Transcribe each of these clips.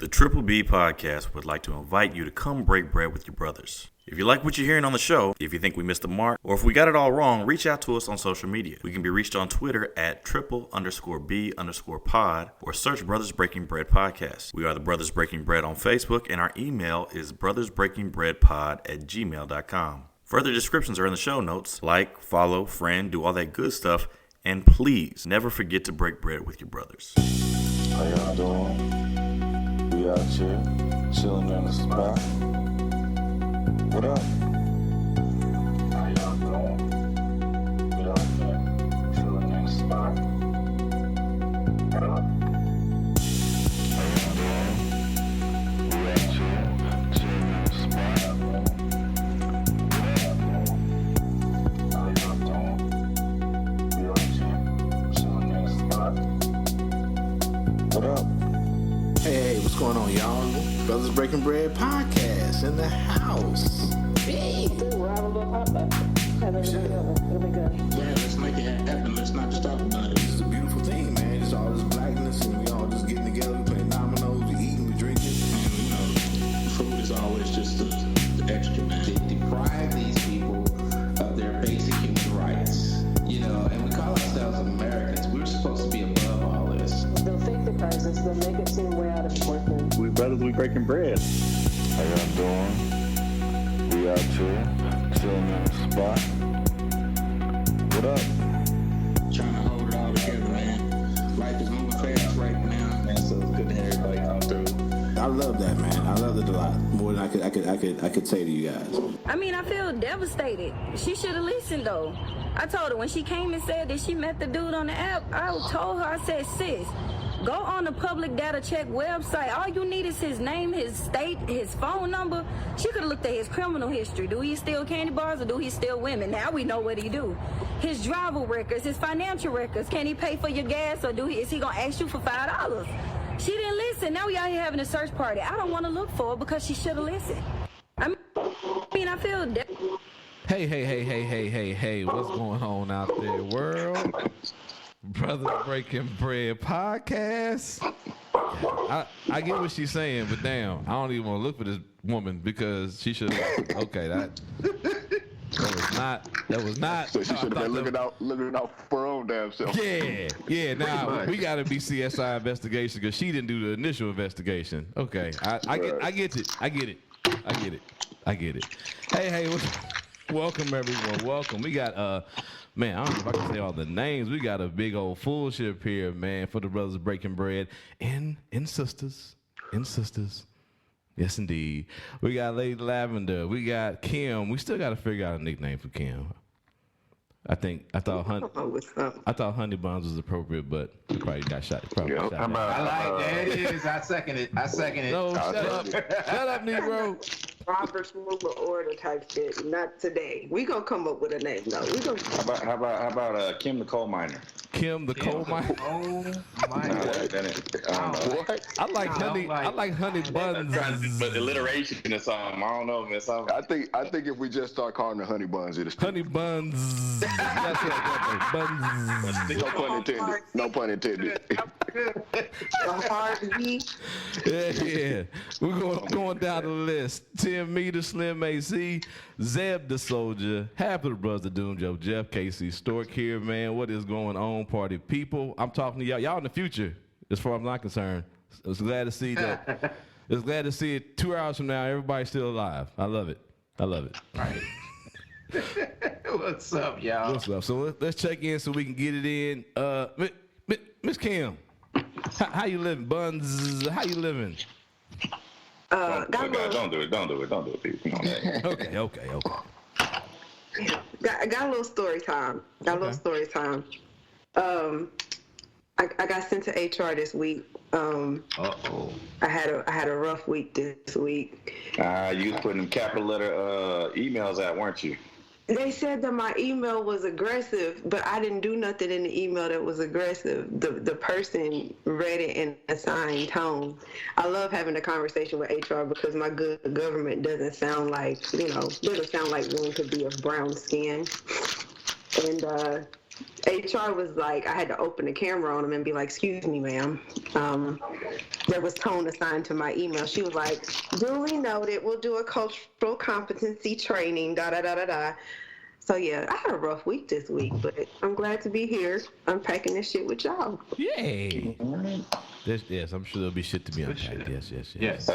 The Triple B Podcast would like to invite you to come break bread with your brothers. If you like what you're hearing on the show, if you think we missed the mark, or if we got it all wrong, reach out to us on social media. We can be reached on Twitter at triple_B_pod or search Brothers Breaking Bread Podcast. We are the Brothers Breaking Bread on Facebook, and our email is brothersbreakingbreadpod@gmail.com. Further descriptions are in the show notes. Like, follow, friend, do all that good stuff, and please never forget to break bread with your brothers. How y'all doing? We out here, chilling in the spot. What up? How y'all doing? We out here, chilling in the spot. What up? How y'all doing? We out here, chilling in the spot. How y'all doing? We out here, chilling in the spot. What up? Hey, what's going on, y'all? Brothers Breaking Bread Podcast in the house. Hey. We're having a little hot left. It'll be good. Yeah, let's make it happen. Let's not just talk about it. This is a beautiful thing, man. Just all this blackness, and we all just getting together, we playing dominoes, we eating, we drinking. And, you know, food is always just the extra, man. They deprive these people of their basic human rights. You know, and we call ourselves Americans. We're supposed to be above all this. They'll fake the crisis. They'll make it seem way out of proportion. We brothers, we breaking bread. How y'all doing? We out here, chilling in the spot. What up? Trying to hold it all together, man. Life is moving fast right now, man. So it's good to have everybody come through. I love that, man. I love it a lot. More than I could say to you guys. I mean, I feel devastated. She should have listened, though. I told her when she came and said that she met the dude on the app, I told her, I said, sis, go on the public data check website. All you need is his name, his state, his phone number. She could have looked at his criminal history. Do he steal candy bars or do he steal women? Now we know what he do. His driver records, his financial records. Can he pay for your gas or is he going to ask you for $5? She didn't listen. Now we out here having a search party. I don't want to look for her because she should have listened. I mean, I feel Hey, what's going on out there, world? Brothers Breaking Bread Podcast. I get what she's saying, but damn, I don't even want to look for this woman because she should have. Okay, that was not. So she should have been looking out for her own damn self. Yeah. Now we got to be CSI investigation because she didn't do the initial investigation. Okay, I get it. Hey, welcome everyone. Welcome. We got man, I don't know if I can say all the names. We got a big old full ship here, man, for the Brothers Breaking Bread and sisters. Yes, indeed. We got Lady Lavender. We got Kim. We still got to figure out a nickname for Kim. I thought Honey Buns was appropriate, but he probably got shot. I like that. It is. I second it. No, shut up, Negro. Robert's Rule of Order type shit. Not today. We gonna come up with a name though. How about Kim the coal miner? Kim the coal miner. Oh my God. I like honey buns. But alliteration or something. I don't know, man. I think if we just start calling her honey buns, it'll honey buns. That's it. Buns. No pun intended. Yeah. We're going down the list. 10 meter Slim AC, Zeb the Soldier, half of the Brothers Doom Joe, Jeff, Casey, Stork here, man. What is going on, party people? I'm talking to y'all. Y'all in the future, as far as I'm not concerned. I was glad to see that. I was glad to see it 2 hours from now. Everybody's still alive. I love it. Right. What's up, y'all? What's up? So let's check in so we can get it in. Miss Kim, how you living? Buns, how you living? Don't do it, people. Come on, Okay. Got a little story time. I got sent to HR this week. I had a rough week this week. You was putting them capital letter emails out, weren't you? They said that my email was aggressive, but I didn't do nothing in the email that was aggressive. The person read it in a signed tone. I love having a conversation with HR because my good government doesn't sound like one could be of brown skin. And HR was like, I had to open the camera on him and be like, excuse me, ma'am. there was tone assigned to my email. She was like, duly noted, we'll do a cultural competency training, da-da-da-da-da. So, yeah, I had a rough week this week, but I'm glad to be here unpacking this shit with y'all. Yay. Yes, I'm sure there'll be shit to be unpacked. Yes.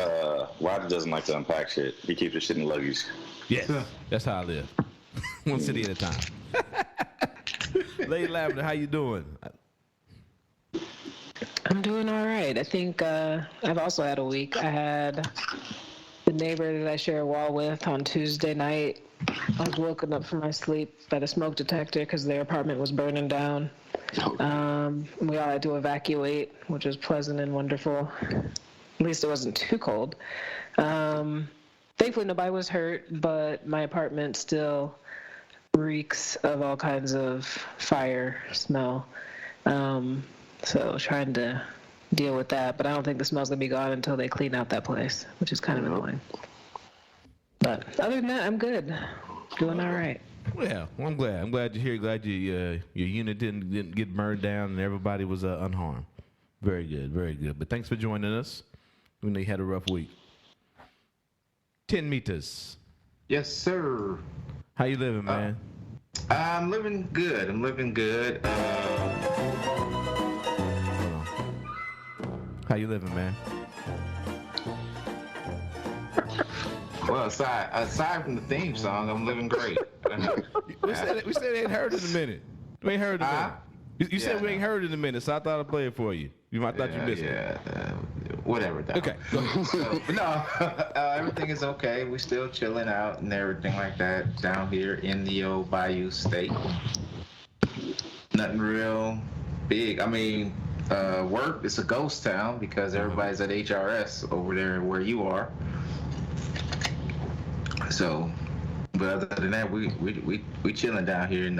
Roger doesn't like to unpack shit. He keeps his shit in luggage. Yes, that's how I live. One city at a time. Lady Lavender, how you doing? I'm doing all right. I think I've also had a week. I had the neighbor that I share a wall with on Tuesday night. I was woken up from my sleep by the smoke detector because their apartment was burning down. We all had to evacuate, which was pleasant and wonderful. At least it wasn't too cold. Thankfully, nobody was hurt, but my apartment still reeks of all kinds of fire smell. So trying to deal with that, but I don't think the smell's gonna be gone until they clean out that place, which is kind of annoying. But other than that, I'm good. Doing all right. Well, I'm glad. I'm glad you're here. Glad your unit didn't get burned down and everybody was unharmed. Very good, very good. But thanks for joining us. We know you had a rough week. 10 meters. Yes, sir. How you living, man? I'm living good. How you living, man? Well, aside from the theme song, I'm living great. We said we ain't heard in a minute. We ain't heard in a minute. You said we ain't heard in a minute, so I thought I'd play it for you. You might thought you missed it. Whatever. Though. Okay. Go ahead. Everything is okay. We still chilling out and everything like that down here in the old Bayou State. Nothing real big. I mean, work is a ghost town because everybody's at HRS over there where you are. So, but other than that, we chilling down here in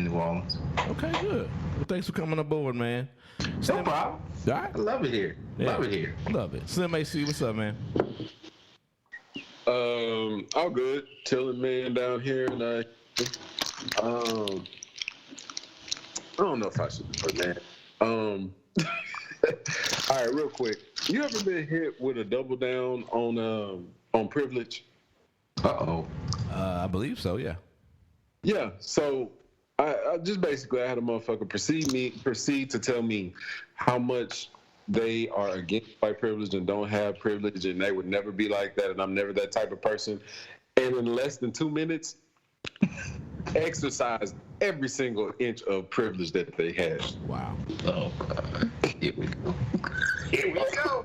New Orleans. Okay, good. Well, thanks for coming aboard, man. No problem. All right. I love it here. Yeah. Love it here. Love it. Slim AC, what's up, man? All good. Chilling, man, down here, and I don't know if I should do it, man. All right, real quick. You ever been hit with a double down on privilege? I believe so, yeah. Yeah, so I just basically I had a motherfucker proceed to tell me how much they are against white privilege and don't have privilege and they would never be like that and I'm never that type of person. And in less than 2 minutes, exercised every single inch of privilege that they had. Wow. Oh, God. Here we go. Here we go.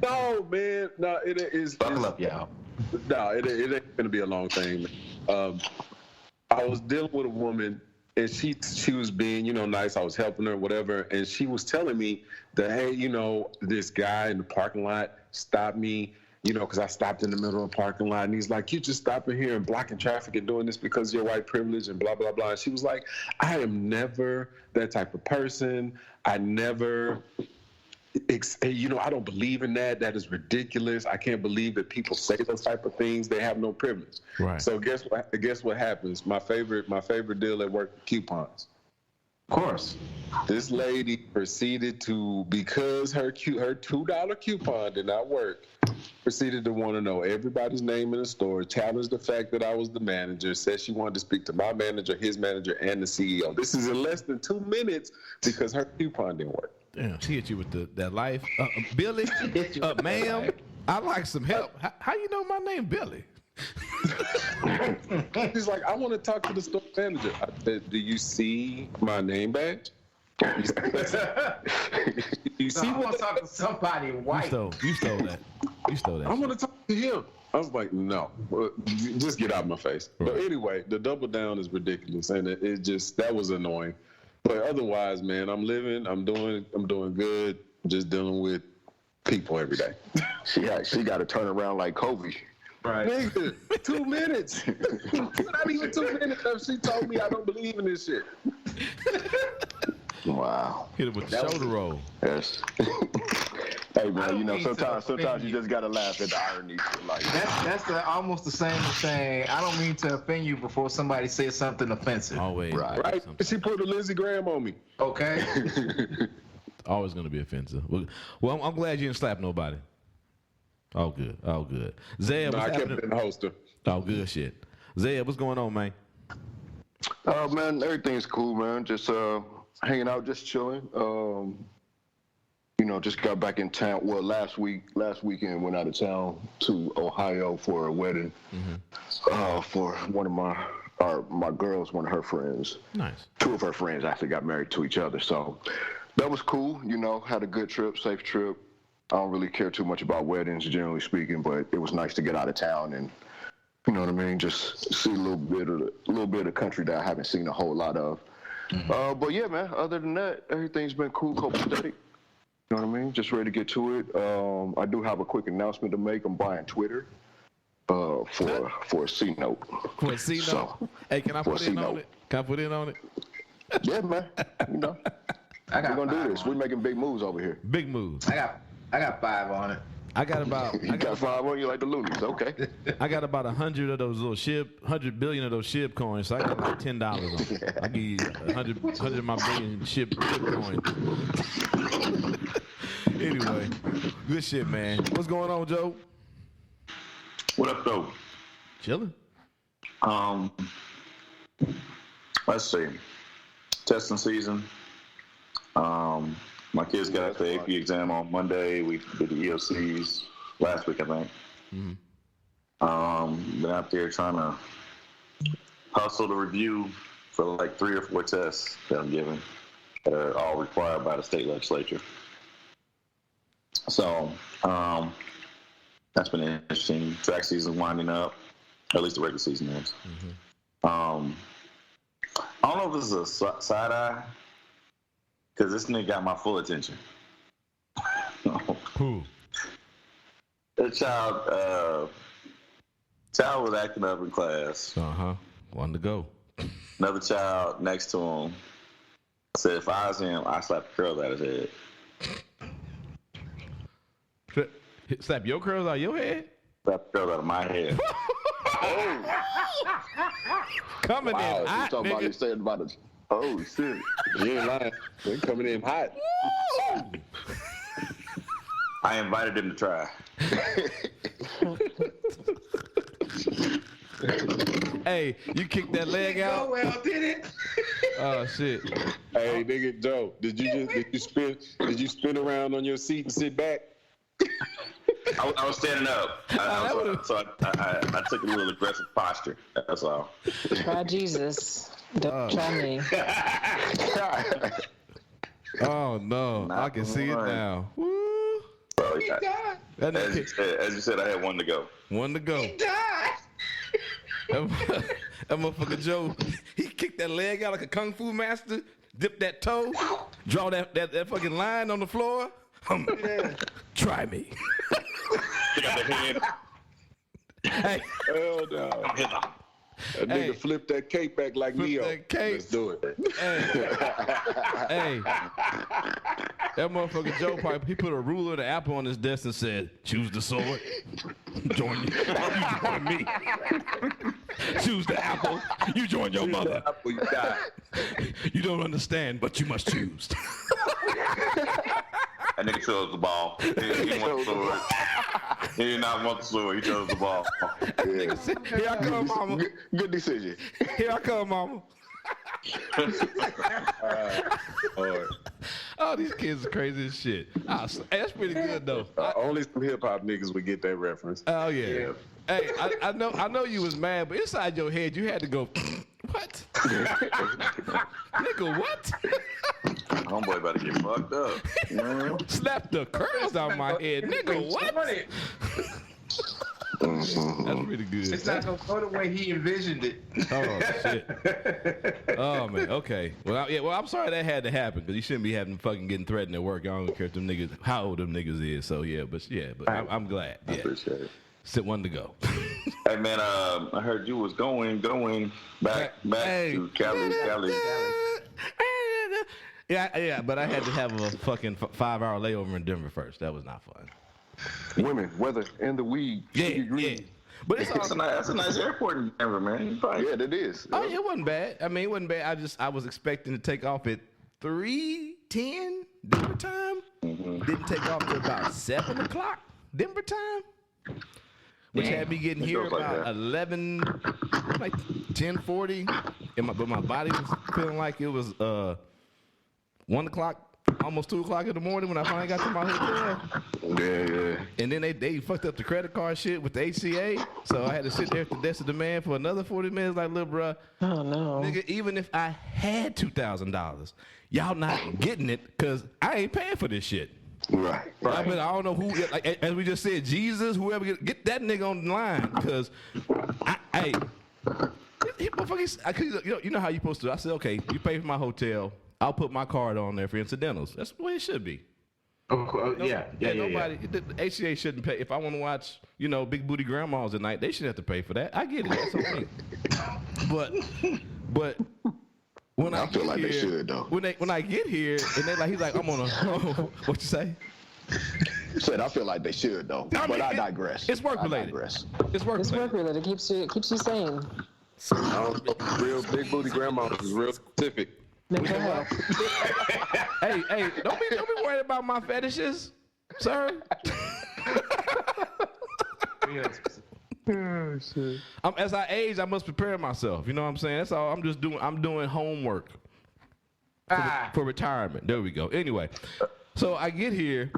No, man. No, it is. Buckle up, y'all. No, it ain't gonna be a long thing. I was dealing with a woman, and she was being, nice. I was helping her, whatever, and she was telling me that, hey, this guy in the parking lot stopped me, because I stopped in the middle of the parking lot, and he's like, you just stopping here and blocking traffic and doing this because of your white privilege and blah, blah, blah. And she was like, I am never that type of person. I never... I don't believe in that. That is ridiculous. I can't believe that people say those type of things. They have no privilege. Right. So guess what happens? My favorite deal at work, coupons. Of course. This lady proceeded to, because her $2 coupon did not work, proceeded to want to know everybody's name in the store, challenged the fact that I was the manager, said she wanted to speak to my manager, his manager, and the CEO. This is in less than 2 minutes because her coupon didn't work. Damn, she hit you with that life. Billy, ma'am, I'd like some help. How you know my name, Billy? She's like, I want to talk to the store manager. I said, do you see my name badge? You see I want to talk to somebody white. You stole that. I want to talk to him. I was like, no, just get out of my face. Right. But anyway, the double down is ridiculous, and that was annoying. But otherwise, man, I'm living. I'm doing good. Just dealing with people every day. She got to turn around like Kobe. Right. Nigga, 2 minutes. Not even 2 minutes. She told me I don't believe in this shit. Wow. Hit it with the shoulder roll. Yes. Hey man, sometimes you just gotta laugh at the irony. Like that's almost the same as saying I don't mean to offend you before somebody says something offensive. Always. Right. She put a Lindsey Graham on me. Okay. Always going to be offensive. Well, I'm glad you didn't slap nobody. All good. All good. Zeb, No, what's I kept happening? it in the holster. Oh, good shit. Zeb, what's going on, man? Man, everything's cool, man. Just hanging out, just chilling. Just got back in town. Well, last weekend went out of town to Ohio for a wedding. For one of my girls, one of her friends. Nice. Two of her friends actually got married to each other, so that was cool. Had a good trip, safe trip. I don't really care too much about weddings, generally speaking, but it was nice to get out of town and, you know what I mean, just see a little bit of the country that I haven't seen a whole lot of. But yeah, man, other than that, everything's been cool, copacetic. You know what I mean? Just ready to get to it. I do have a quick announcement to make. I'm buying Twitter for a C note. For a C note? So, hey, can I put in on it? Can I put in on it? Yeah, man. We're gonna do this. We're making big moves over here. Big moves. I got 5 on it. I got about. You got 5 on you like the loonies. Okay. I got about 100 of those little 100 billion of those SHIB coins. So I got like $10 on it. I give you 100 of my billion SHIB coins. Anyway, good shit, man. What's going on, Joe? What up, though? Chilling. Let's see. Testing season. My kids got the AP exam on Monday. We did the EOCs last week, I think. Been out there trying to hustle the review for like 3 or 4 tests that I'm giving that are all required by the state legislature. So that's been interesting. Track season's winding up, or at least the regular season is. I don't know if this is a side eye, because this nigga got my full attention. Who? The child was acting up in class. Wanted to go. Another child next to him said, if I was him, I'd slap the curls out of his head. Slap your curls out of your head? Slap the curls out of my head. Coming in hot, you talking about nigga. it, saying about it. Oh, shit. You ain't lying. They coming in hot. I invited him to try. Hey, you kicked that leg out? Well, did it? Oh shit. Hey, nigga, Joe, did you spin around on your seat and sit back? I was standing up, so I took a little aggressive posture. That's all. Try Jesus. Don't try me. Oh no, I can see it now. Woo. Bro, as you said, I had 1 to go. 1 to go. He died. That motherfucker Joe, he kicked that leg out like a kung fu master, dipped that toe, draw that fucking line on the floor. Try me. You got the hand. Hey. Hell no. That nigga flipped that cape back like Neo. That cape. Let's do it. Hey. That motherfucker Joe Pipe, he put a ruler and an apple on his desk and said, choose the sword. Join you. You join me. Choose the apple. You join your mother. Apple, you die. You don't understand, but you must choose. That nigga chose the ball. He didn't want the sword. He did not want the sword. He chose the ball. Yeah. Here I come, mama. Good decision. Here I come, mama. Oh, these kids are crazy as shit. That's pretty good though. Only some hip hop niggas would get that reference. Oh yeah. Hey, I know you was mad, but inside your head you had to go, what? Nigga, what? Homeboy about to get fucked up. Slap the curls out my head, nigga, what? That's pretty good. It's not gonna go the way he envisioned it. Oh shit. Oh man. Okay. Well, I'm sorry that had to happen because you shouldn't be having fucking getting threatened at work. I don't care if them niggas, how old them niggas is. So but I'm glad. Yeah. I appreciate it. Sit 1 to go. Hey man, I heard you was going back to Cali. Yeah, but I had to have a fucking 5-hour layover in Denver first. That was not fun. Women, weather, and the weed. Yeah. But it's that's a nice airport in Denver, man. Yeah, it is. Oh, it wasn't bad. I mean, it wasn't bad. I was expecting to take off at 3:10 Denver time. Didn't take off till about 7 o'clock Denver time, which had me getting here about 11, like 10:40, but my body was feeling like it was 1 o'clock. Almost 2 o'clock in the morning when I finally got to my hotel. Yeah. And then they fucked up the credit card shit with the HCA. So I had to sit there at the desk of the man for another 40 minutes like, little bruh. Oh, no. Nigga, even if I had $2,000, y'all not getting it because I ain't paying for this shit. Right. I mean, I don't know who, like, as we just said, Jesus, whoever, get that nigga on the line because you know how you supposed to. I said, okay, you pay for my hotel. I'll put my card on there for incidentals. That's the way it should be. Nobody, the HCA shouldn't pay. If I want to watch, big booty grandmas at night, they shouldn't have to pay for that. I get it. That's okay. But when I feel like they should though. When I get here and he's like, I'm on a what you say? Said I feel like they should though. But I digress. It's work related. It's work related. It keeps you sane. Real big booty grandmas is real specific. Hey, don't be worried about my fetishes, sir. As I age, I must prepare myself. You know what I'm saying? That's all. I'm doing homework for retirement. There we go. Anyway, so I get here.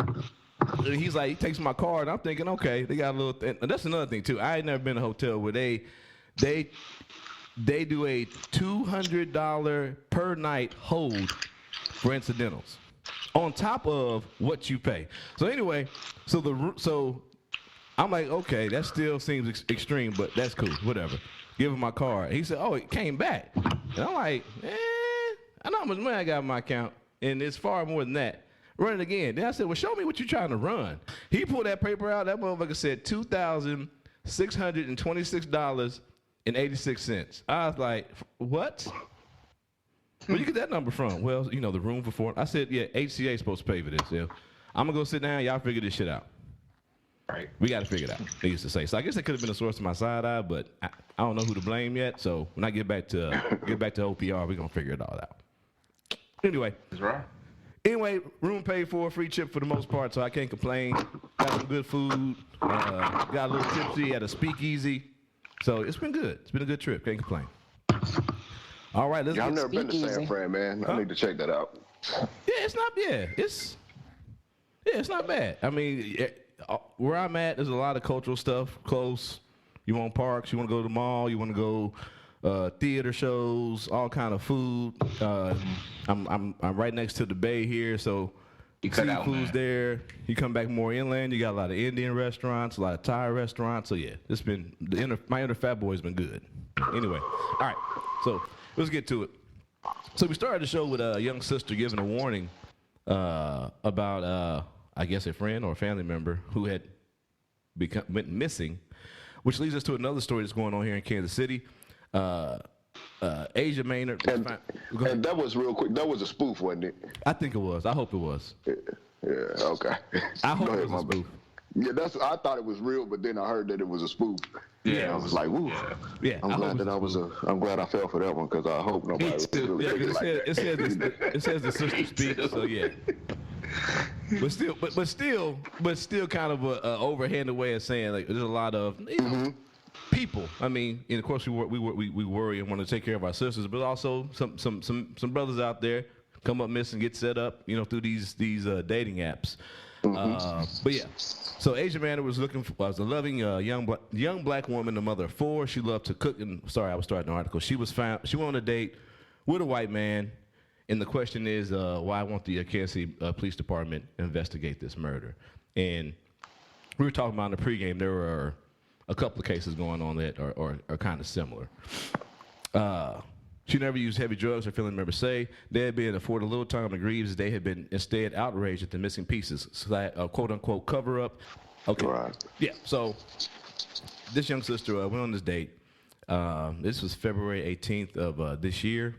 And he's like, he takes my card. And I'm thinking, okay, they got a little thing. And that's another thing too. I ain't never been in a hotel where they do a $200 per night hold for incidentals on top of what you pay. So anyway, so I'm like, okay, that still seems extreme, but that's cool, whatever. Give him my card. He said, oh, it came back. And I'm like, I know how much money I got in my account, and it's far more than that. Run it again. Then I said, well, show me what you're trying to run. He pulled that paper out. That motherfucker said $2,626.86. I was like, what? Where you get that number from? Well, the room for four. I said, yeah, HCA is supposed to pay for this. Yeah. I'm going to go sit down. Y'all figure this shit out. Right. We got to figure it out, they used to say. So I guess it could have been a source of my side eye, but I don't know who to blame yet. So when I get back to OPR, we're going to figure it all out. Anyway. That's right. Anyway, room paid for, free chip for the most part, so I can't complain. Got some good food. Got a little tipsy at a speakeasy. So it's been good. It's been a good trip. Can't complain. All right, let's get I've never been to San Fran, man. I need to check that out. Yeah, it's not bad. It's not bad. I mean, where I'm at, there's a lot of cultural stuff close. You want parks, you want to go to the mall, you want to go theater shows, all kind of food. I'm right next to the bay here, so seafood's there. You come back more inland, you got a lot of Indian restaurants, a lot of Thai restaurants. So yeah, it's been my inner fat boy's been good. Anyway, all right, so let's get to it. So we started the show with a young sister giving a warning about I guess a friend or a family member who had went missing, which leads us to another story that's going on here in Kansas City. Asia Maynard. And that was real quick. That was a spoof, wasn't it? I think it was. I hope it was. Yeah, okay. I hope it was a spoof. Yeah, I thought it was real, but then I heard that it was a spoof. Yeah, I was like, "Woo!" Yeah, I'm glad I fell for that one because I hope nobody was really thinking like that. It says the sister speaks, so yeah. But still, kind of a overhanded way of saying like there's a lot of people. I mean, and of course we worry and want to take care of our sisters, but also some brothers out there come up missing, get set up, through these dating apps. But yeah, so Asia Maynard was a loving young black woman, a mother of 4. She loved to cook. And sorry, I was starting the article. She went on a date with a white man, and the question is, why won't the Kansas City Police Department investigate this murder? And we were talking about in the pregame, there were a couple of cases going on that are kind of similar. She never used heavy drugs, her family members say. They had been afforded a little time and grieves. They had been instead outraged at the missing pieces. So that quote-unquote cover-up. Okay. Right. Yeah, so this young sister went on this date. This was February 18th of this year.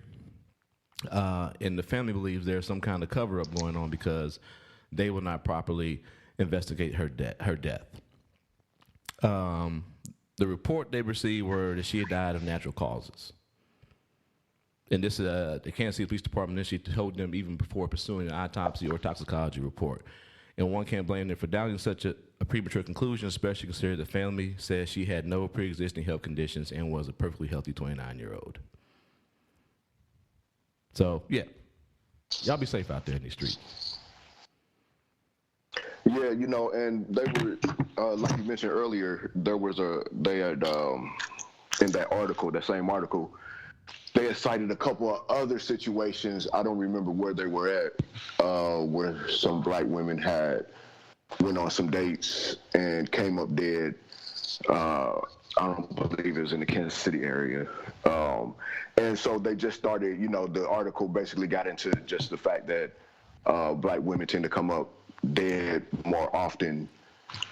And the family believes there's some kind of cover-up going on because they will not properly investigate her death. The report they received were that she had died of natural causes. And this the Kansas City Police Department initially told them even before pursuing an autopsy or toxicology report. And one can't blame them for doubting such a premature conclusion, especially considering the family says she had no pre-existing health conditions and was a perfectly healthy 29-year-old. So, yeah. Y'all be safe out there in these streets. Yeah, you know, and they were, like you mentioned earlier, they had, in that article, that same article, they had cited a couple of other situations, I don't remember where they were at, where some black women went on some dates and came up dead. I don't believe it was in the Kansas City area. And so they just started, you know, the article basically got into just the fact that black women tend to come up dead more often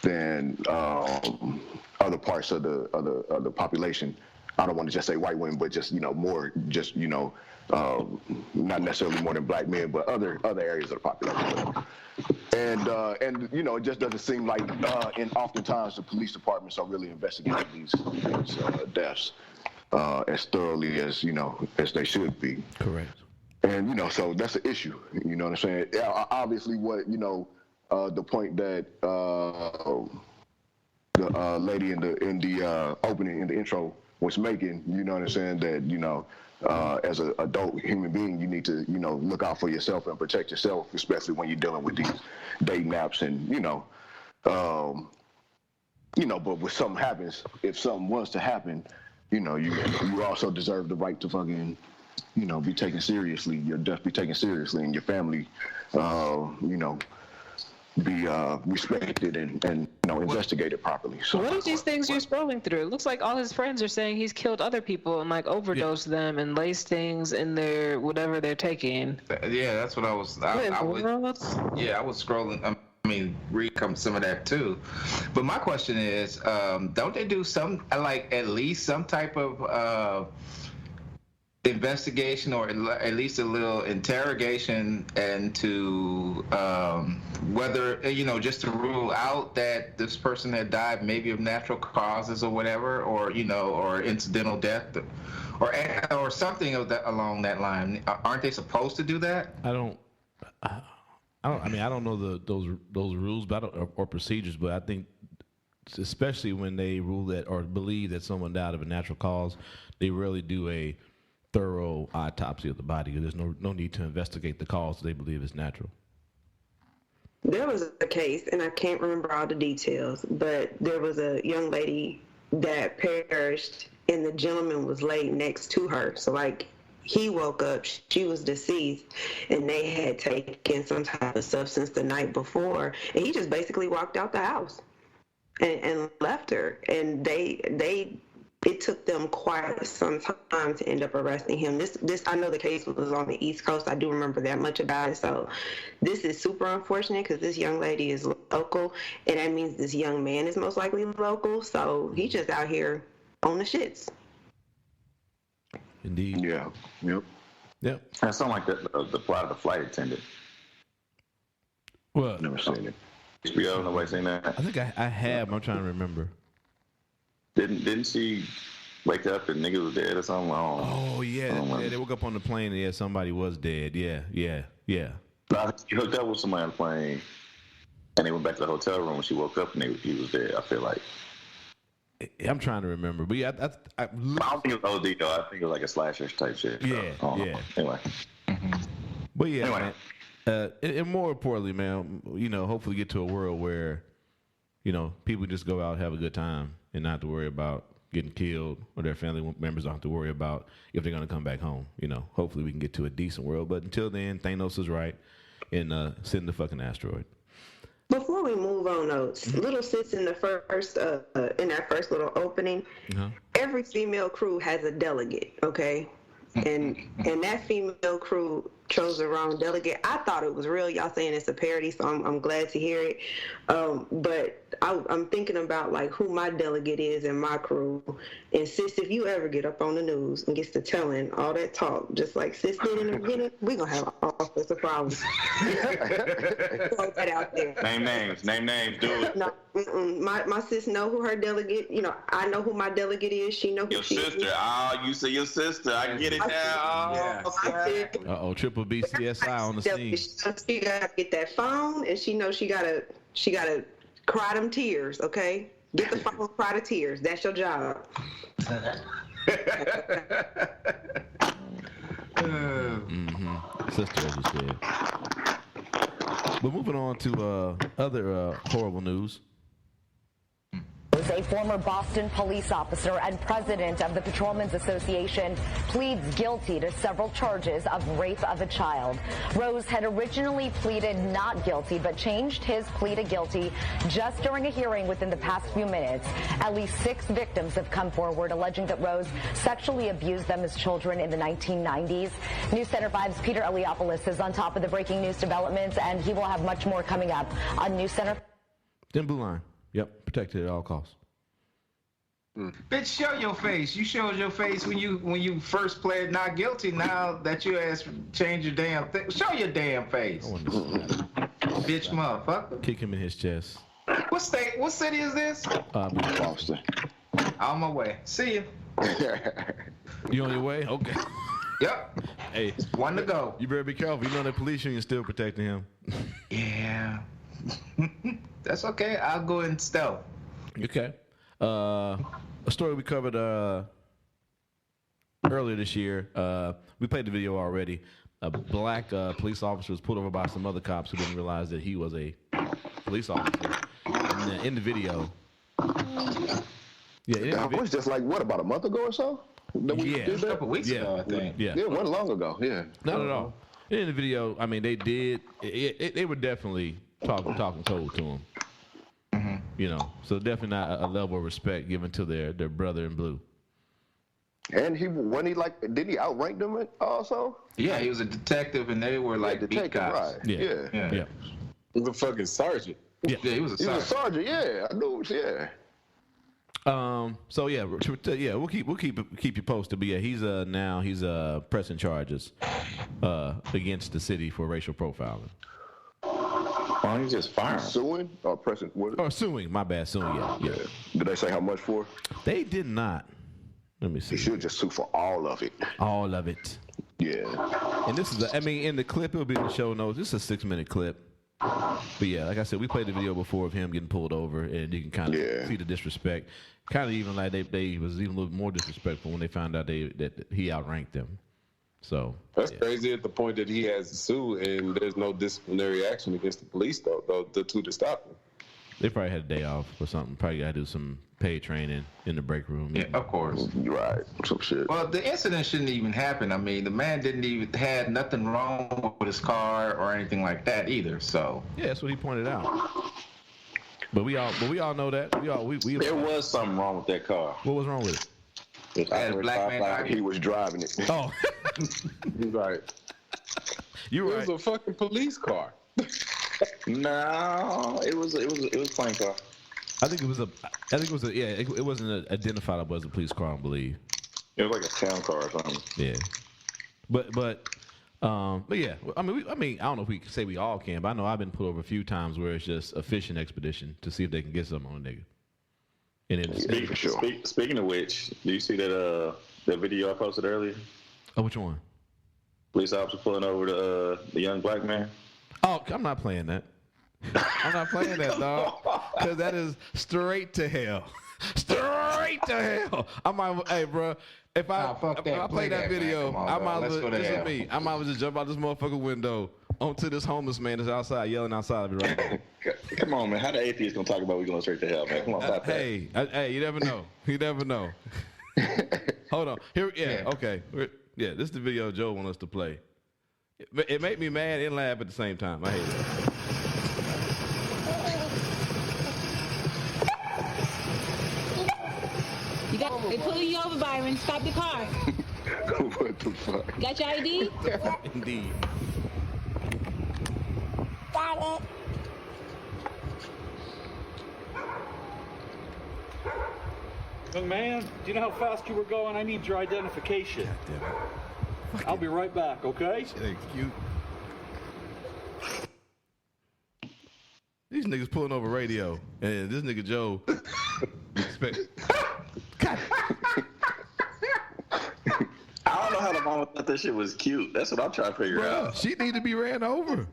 than other parts of the population. I don't want to just say white women, but just, you know, more, just, you know, not necessarily more than black men, but other areas of the population. And you know, it just doesn't seem like, and oftentimes the police departments are really investigating these deaths as thoroughly as, you know, as they should be. Correct. And, you know, so that's an issue, you know what I'm saying? Yeah, obviously what, you know, the point that the lady in the opening, in the intro was making, you know what I'm saying, that, you know, as an adult human being, you need to, you know, look out for yourself and protect yourself, especially when you're dealing with these dating apps and, you know, but when something happens, if something was to happen, you know, you also deserve the right to fucking, you know, be taken seriously, your death be taken seriously, and your family, you know, be respected and you know, investigated properly. So what are these things you're scrolling through? It looks like all his friends are saying he's killed other people and like overdosed them and laced things in their whatever they're taking. Yeah, that's what I was. I was scrolling. I mean, read some of that too. But my question is, don't they do some, like at least some type of investigation, or at least a little interrogation into whether, you know, just to rule out that this person had died maybe of natural causes or whatever, or, you know, or incidental death, or something of that along that line? Aren't they supposed to do that? I mean, I don't know those rules, but or procedures, but I think, especially when they rule that or believe that someone died of a natural cause, they rarely do a thorough autopsy of the body. There's no need to investigate the cause they believe is natural. There was a case, and I can't remember all the details, but there was a young lady that perished, and the gentleman was laid next to her. So, like, he woke up, she was deceased, and they had taken some type of substance the night before, and he just basically walked out the house and left her. And it took them quite some time to end up arresting him. This I know the case was on the East Coast. I do remember that much about it. So this is super unfortunate because this young lady is local, and that means this young man is most likely local. So he's just out here on the shits. Indeed. Yeah. Yep. Yep. That sounds like the plot of the flight attendant. Well, Never seen it. HBO, nobody seen that? I think I have. I'm trying to remember. Didn't she wake up and nigga was dead or something? Oh yeah, they woke up on the plane and somebody was dead. Yeah. No, she hooked up with somebody on the plane, and they went back to the hotel room when she woke up and he was dead. I feel like. I'm trying to remember, but yeah, I don't think it was OD though. I think it was like a slasher type shit. Yeah. Anyway. But yeah, man, and more importantly, man, you know, hopefully get to a world where, you know, people just go out and have a good time and not have to worry about getting killed, or their family members don't have to worry about if they're going to come back home. You know, hopefully we can get to a decent world. But until then, Thanos is right, and send the fucking asteroid. Before we move on, Oates, Little Sis in the first, in that first little opening, every female crew has a delegate, okay? And that female crew chose the wrong delegate. I thought it was real. Y'all saying it's a parody, so I'm glad to hear it. But I'm thinking about like who my delegate is in my crew. And sis, if you ever get up on the news and gets to telling all that talk, just like sis did in the beginning, we're gonna have all sorts of problems. Throw that out there. Name names, do it. No, My sis know who her delegate. You know, I know who my delegate is. She know who Your she sister. is. Oh, you say your sister. I get it now. Oh, Triple B CSI on the scene. She gotta get that phone, and she knows she gotta cry them tears. Okay, get the phone, cry the tears. That's your job. Sister, as you said. But moving on to other horrible news. A former Boston police officer and president of the Patrolmen's Association pleads guilty to several charges of rape of a child. Rose had originally pleaded not guilty, but changed his plea to guilty just during a hearing within the past few minutes. At least 6 victims have come forward alleging that Rose sexually abused them as children in the 1990s. News Center 5's Peter Eliopoulos is on top of the breaking news developments, and he will have much more coming up on News Center. Then Blue Line. Yep, protected at all costs. Bitch, show your face. You showed your face when you first pled not guilty. Now that you asked change your damn thing, show your damn face. Bitch, motherfucker. Kick him in his chest. What city is this? Boston. On my way. See you. You on your way? Okay. Yep. Hey, one to go. You better be careful. You know that police union still protecting him. Yeah. That's okay. I'll go in stealth. Okay. A story we covered earlier this year. We played the video already. A black police officer was pulled over by some other cops who didn't realize that he was a police officer. And in the video, That was just like what, about a month ago or so? A couple weeks ago, I think. Yeah, it wasn't long ago. Yeah, not at all. In the video, I mean, they did. They were definitely talking cold to him. You know, so definitely not a level of respect given to their brother in blue. And did he outrank them also? Yeah, he was a detective, and they were like beat cops. Right? Yeah. He was a fucking sergeant. Yeah, he was a sergeant. He was a sergeant. Yeah, I knew. Yeah. So we'll keep you posted. But yeah, he's pressing charges against the city for racial profiling. Why don't you just fire him? Suing or pressing? Or suing? My bad, suing. Yeah. Did they say how much for? They did not. Let me see. He should just sue for all of it. All of it. Yeah. And this is, in the clip, it'll be in the show notes. This is a 6-minute clip. But yeah, like I said, we played the video before of him getting pulled over, and you can kind of see the disrespect. Kind of even like they was even a little more disrespectful when they found out that he outranked them. So that's crazy at the point that he has to sue, and there's no disciplinary action against the police though. The two to stop him. They probably had a day off or something. Probably got to do some paid training in the break room. Yeah, of course. Right. Some shit. Well, the incident shouldn't even happen. I mean, the man had nothing wrong with his car or anything like that either. So yeah, that's what he pointed out. But we all know that. There was something wrong with that car. What was wrong with it? He was driving it. Oh, you're right. You're right. It was a fucking police car. No, it was plain car. It wasn't identified as a police car, I believe. It was like a town car or something. Yeah, but yeah. I mean, I don't know if we can say we all can, but I know I've been pulled over a few times where it's just a fishing expedition to see if they can get something on a nigga. And Speaking of which, do you see that video I posted earlier? Oh, which one? Police officer pulling over the young black man. Oh, I'm not playing that. I'm not playing that, dog. Because that is straight to hell. Straight to hell. Hey, bro. If I play that video, I might as well just jump out this motherfucking window onto this homeless man that's outside yelling outside of me right now. Come on, man. How the atheist gonna talk about we going straight to hell, man? Come on, stop that. Hey, you never know. You never know. Hold on. Okay. Yeah, this is the video Joe wants us to play. It made me mad and laugh at the same time. I hate it. They pulling you over, Byron. Stop the car. What the fuck? Got your ID? Indeed. Got it. Young man, do you know how fast you were going? I need your identification. I'll be right back, okay? Thank you. These nigga's pulling over radio, and this nigga Joe. God. I don't know how the mama thought that shit was cute. That's what I'm trying to figure out. She need to be ran over.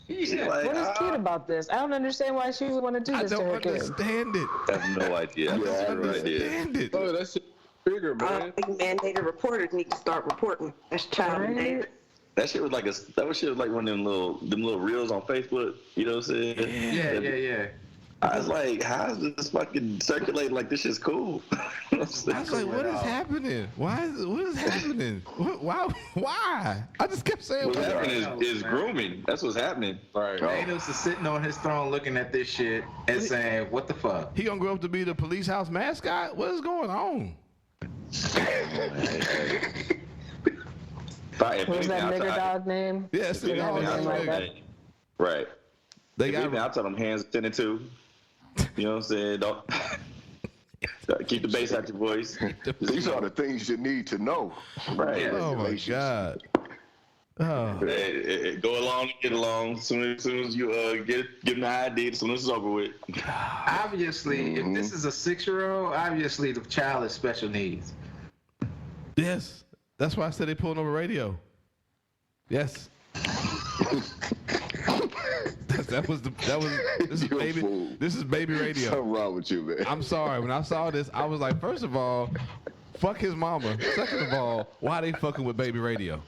She's like, What is cute about this? I don't understand why she would want to do this to her I don't understand it. I have no idea. I don't understand it. Oh, that shit bigger, man. I think mandated reporters need to start reporting. That's child endangerment. That shit was like one of them little reels on Facebook. You know what I'm saying? Yeah. I was like, how is this fucking circulating? Like, this shit's cool. I was like, what is happening? What is happening? Why? I just kept saying, what's happening is grooming. That's what's happening. Right. Thanos is sitting on his throne looking at this shit and saying, what the fuck? He gonna grow up to be the police house mascot? What is going on? What's that nigger dog name? Yeah, it's the dog name. Right. They got me. I tell them hands 10 and 2. You know what I'm saying? Don't keep the bass out your voice. These are the things you need to know. Right. Oh my God. Oh. Go along, get along. As soon as you give them the ID, as soon as it's over with. Obviously, if this is a 6-year-old, obviously the child is special needs. Yes. That's why I said they pulling over radio. Yes. This is baby radio. Something wrong with you, man. I'm sorry. When I saw this, I was like, first of all, fuck his mama. Second of all, why they fucking with baby radio?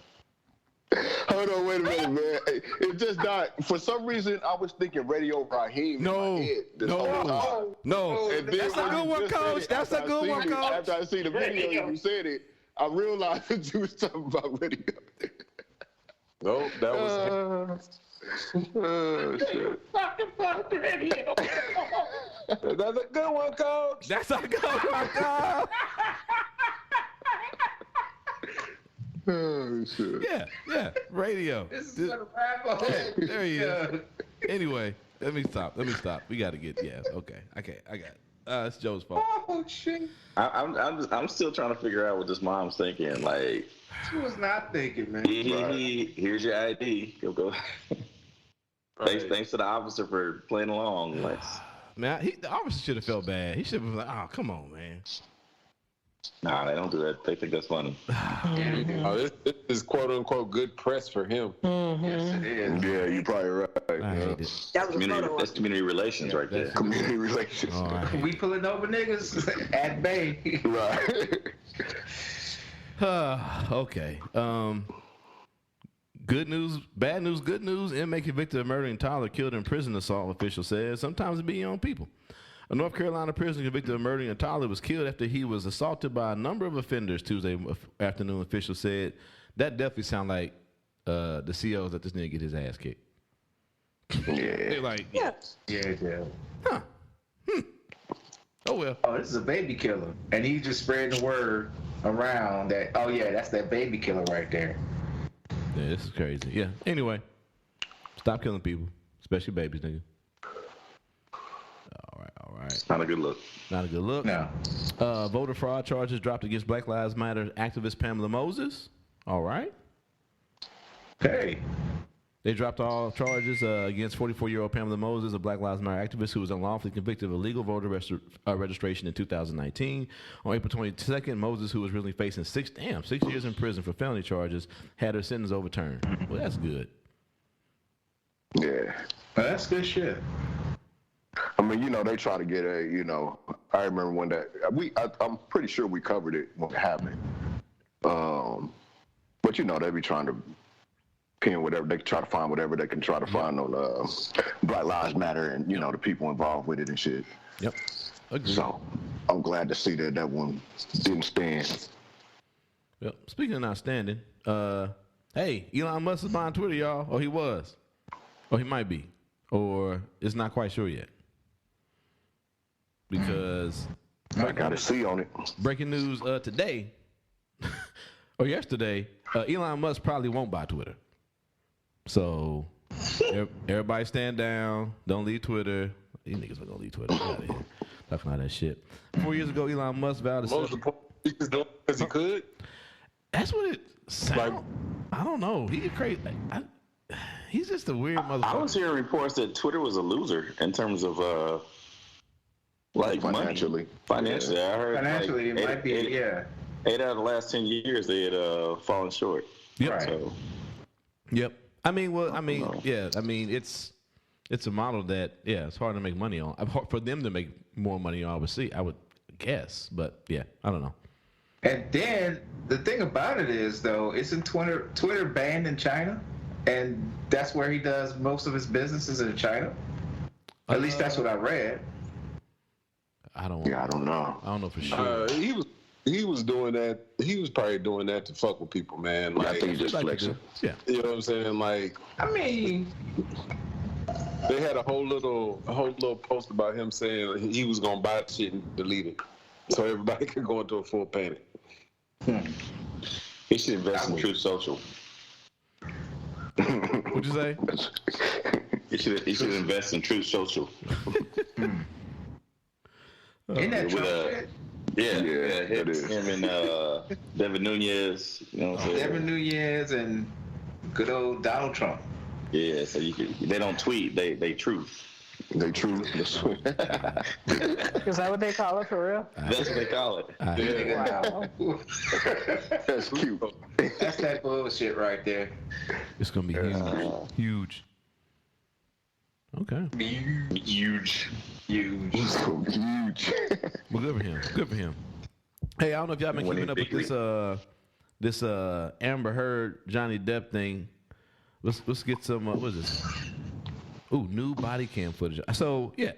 Hold on, wait a minute, man. It just not. For some reason, I was thinking Radio Raheem. No. That's a good one, Coach. That's a good one, Coach. After I see the video, you said it. I realized that you was talking about radio. Nope, that was. Shit. Fuck radio. That's a good one, Coach. That's a good one, Coach. Oh, shit. Yeah, radio. This is gonna wrap up. There he is. Anyway, let me stop. We gotta get, okay. I got it. It's Joe's fault. Oh, shit. I'm still trying to figure out what this mom's thinking. Like, She was not thinking, man. Here's your ID. You'll go. Thanks to the officer for playing along. Like, Man, the officer should have felt bad. He should have been like, oh, come on, man. nah, they don't do that. They think that's funny. Oh, this is quote unquote good press for him. Yes, it is. Yeah, you're probably right. I hate it. That's community relations right there. Community relations. All right. We pulling over niggas at bay. Right. Okay. Good news, bad news, good news. Inmate convicted of murdering toddler killed in prison assault, official says. Sometimes it be your own people. A North Carolina prisoner convicted of murdering a toddler was killed after he was assaulted by a number of offenders Tuesday afternoon, officials said. That definitely sound like the COs that this nigga get his ass kicked. Yeah. They're like, Yeah. huh. Oh, well. Oh, this is a baby killer. And he just spread the word around that, oh, yeah, that's that baby killer right there. Yeah, this is crazy. Yeah. Anyway, stop killing people, especially babies, nigga. All right. Not a good look. Not a good look. No. Voter fraud charges dropped against Black Lives Matter activist Pamela Moses. All right. Hey. They dropped all charges against 44-year-old Pamela Moses, a Black Lives Matter activist who was unlawfully convicted of illegal voter registration in 2019. On April 22nd, Moses, who was really facing 6 years in prison for felony charges, had her sentence overturned. Well, that's good. Yeah. That's good shit. I mean, they try to get I remember when I'm pretty sure we covered it when it happened. But they be trying to pin whatever, they can try to find whatever they can try to find on Black Lives Matter and, the people involved with it and shit. Yep. Agreed. So I'm glad to see that one didn't stand. Yep. Speaking of not standing, hey, Elon Musk is buying Twitter, y'all. Or he was. Or he might be. Or it's not quite sure yet. Because I got to see on it. Breaking news today or yesterday, Elon Musk probably won't buy Twitter. So everybody stand down. Don't leave Twitter. These niggas are gonna leave Twitter. Get out of here. Talking all that shit. 4 years ago, Elon Musk vowed to. Most of the point he was doing because he could. That's what it sounds. I don't know. He crazy. He's just a weird motherfucker. I was hearing reports that Twitter was a loser in terms of like financially. Money. Financially, yeah. I heard. Financially, like, it might be. 8 out of the last 10 years, they had fallen short. Yep. Right. So, yep. I mean, yeah. I mean, it's a model that it's hard to make money on. For them to make more money on, I would guess, but yeah, I don't know. And then the thing about it is, though, isn't Twitter banned in China, and that's where he does most of his businesses in China. At least that's what I read. I don't know. I don't know for sure. He was doing that. He was probably doing that to fuck with people, man. Like, I think he just flexing. Yeah. You know what I'm saying? Like, I mean, they had a whole little post about him saying he was gonna buy shit and delete it, so everybody could go into a full panic. He should invest in Truth Social. What'd you say? He should invest in Truth Social. Isn't that Trump? Him and Devin Nunes. You know what I'm saying? Devin Nunes and good old Donald Trump. Yeah, so they don't tweet, they truth. They truth. Is that what they call it for real? That's what they call it. Wow. That's cute. That's that bullshit right there. It's gonna be huge. Okay. Huge. It's gonna be huge. Well, good for him. Good for him. Hey, I don't know if y'all been keeping up with this Amber Heard Johnny Depp thing. Let's get some. What is this? Ooh, new body cam footage. So yeah.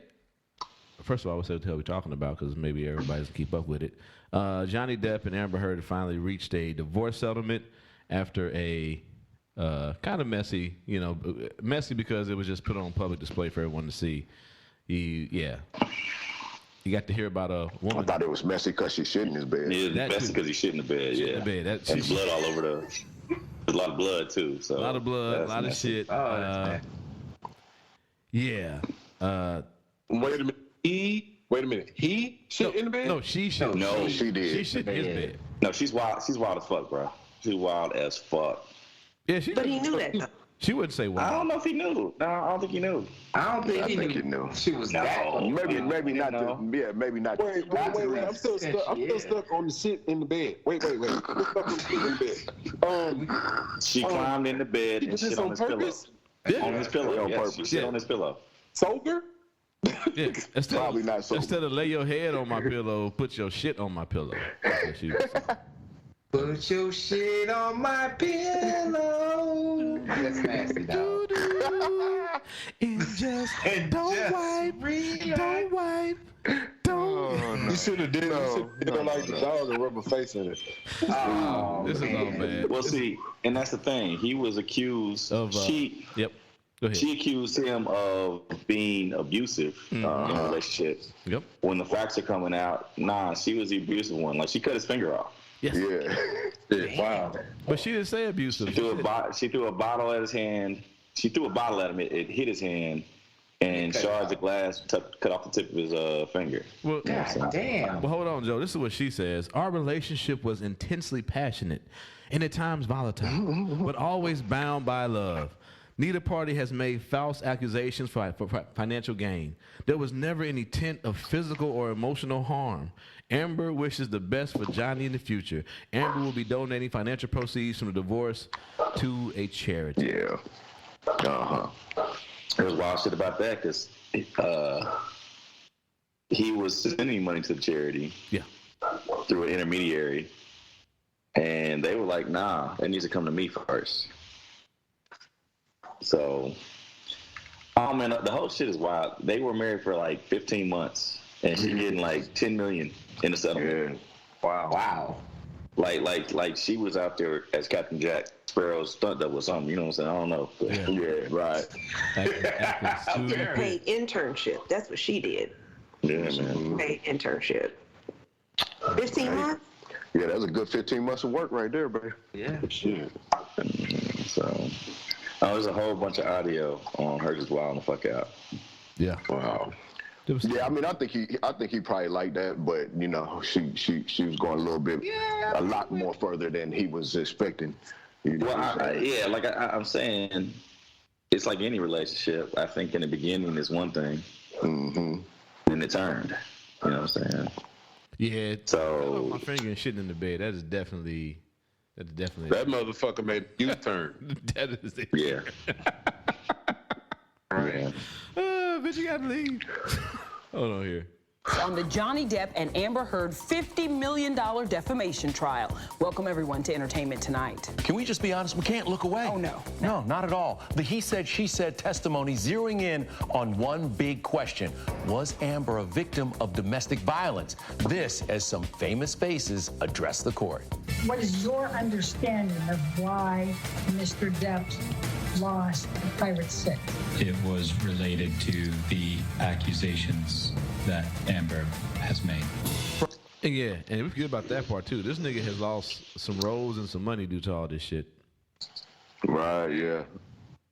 First of all, what's the hell we talking about? Because maybe everybody doesn't keep up with it. Johnny Depp and Amber Heard finally reached a divorce settlement after a kind of messy, messy because it was just put on public display for everyone to see. You got to hear about a woman. I thought it was messy because she shit in his bed. Yeah, it's messy because he shit in the bed. Shit in the bed. And blood all over there's a lot of blood too. So a lot of blood, a lot of shit. Yeah. Wait a minute. He shit in the bed? No, she shit. No, she did. She shit in his bed. No, she's wild. She's wild as fuck, bro. She's wild as fuck. Yeah, But he knew that, though. She wouldn't say wild. I don't know if he knew. No, I don't think he knew. I don't think I he think knew. he knew. She was that. Maybe not. Maybe not. Wait. I'm still stuck on the shit in the bed. Wait. I'm stuck on the shit in the bed. She climbed in the bed and shit on his pillow. Yeah. On his pillow. On Yes, purpose. she shit on his pillow. Sober? Yeah. Probably not so. Instead of lay your head on my pillow, put your shit on my pillow. That's what she was saying. Put your shit on my pillow. That's nasty, dog. Don't wipe. You should have did it like the dog and rub a face in it. Oh, This is all bad. Well, see, and that's the thing. He was accused Of, Yep. Go ahead. She accused him of being abusive in relationships. Yep. When the facts are coming out, she was the abusive one. Like, she cut his finger off. Yes. Yeah. wow. But she didn't say abusive. She threw a bottle at his hand. She threw a bottle at him. It hit his hand, and shards of glass cut off the tip of his finger. Well, God damn. Well, hold on, Joe. This is what she says. Our relationship was intensely passionate and at times volatile, but always bound by love. Neither party has made false accusations for financial gain. There was never any intent of physical or emotional harm. Amber wishes the best for Johnny in the future. Amber will be donating financial proceeds from the divorce to a charity. Yeah. There's wild shit about that because he was sending money to the charity. Yeah. Through an intermediary, and they were like, "Nah, it needs to come to me first." So, oh man, the whole shit is wild. They were married for like 15 months, and she getting like $10 million in the settlement. Yeah. Wow. Like she was out there as Captain Jack Sparrow's stunt double or something. You know what I'm saying? I don't know. But Yeah. Right. Paid internship. That's what she did. Yeah, man. Paid internship. 15 months? Yeah, that's a good 15 months of work right there, baby. Yeah. Shit. So, there's a whole bunch of audio on her just wilding the fuck out. Yeah. Wow. Yeah, I mean, I think he probably liked that, but she was going a little bit, a lot more further than he was expecting. Well, I'm saying, it's like any relationship. I think in the beginning is one thing, then it turned. You know what I'm saying? Yeah. So my finger and shitting in the bed. That is definitely. That motherfucker made a U-turn. That is it. Yeah. Yeah. Bitch, you gotta leave. Hold on here. On the Johnny Depp and Amber Heard $50 million defamation trial. Welcome everyone to Entertainment Tonight. Can we just be honest? We can't look away. Oh, no. No, not at all. The he said, she said testimony zeroing in on one big question. Was Amber a victim of domestic violence? This as some famous faces address the court. What is your understanding of why Mr. Depp lost Pirate 6? It was related to the accusations that Amber has made. Yeah, and we forget about that part too. This nigga has lost some roles and some money due to all this shit. Right, yeah.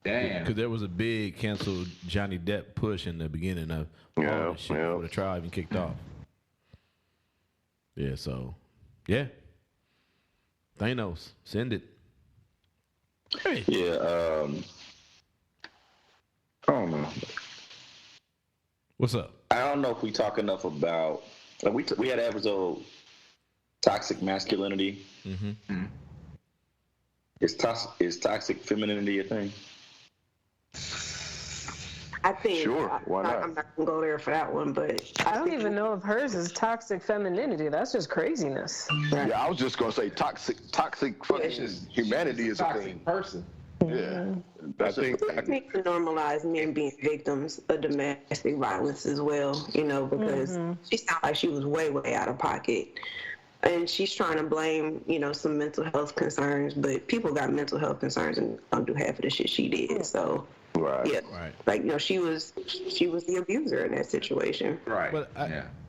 Damn. Because there was a big canceled Johnny Depp push in the beginning of all this shit before the trial even kicked off. Yeah, so, yeah. Thanos, send it. Hey. Yeah, I don't know. What's up? I don't know if we talk enough about. We had an episode, toxic masculinity. Mm-hmm. Is toxic femininity a thing? I think. Sure, why not? I'm not gonna go there for that one, but I don't even know if hers is toxic femininity. That's just craziness. Yeah, I was just gonna say toxic fucking humanity is a thing. Person. Yeah, I think we need to normalize men being victims of domestic violence as well, you know, because she sounded like she was way out of pocket. And she's trying to blame, you know, some mental health concerns, but people got mental health concerns and don't do half of the shit she did. So, yeah, like, you know, she was the abuser in that situation. Right. But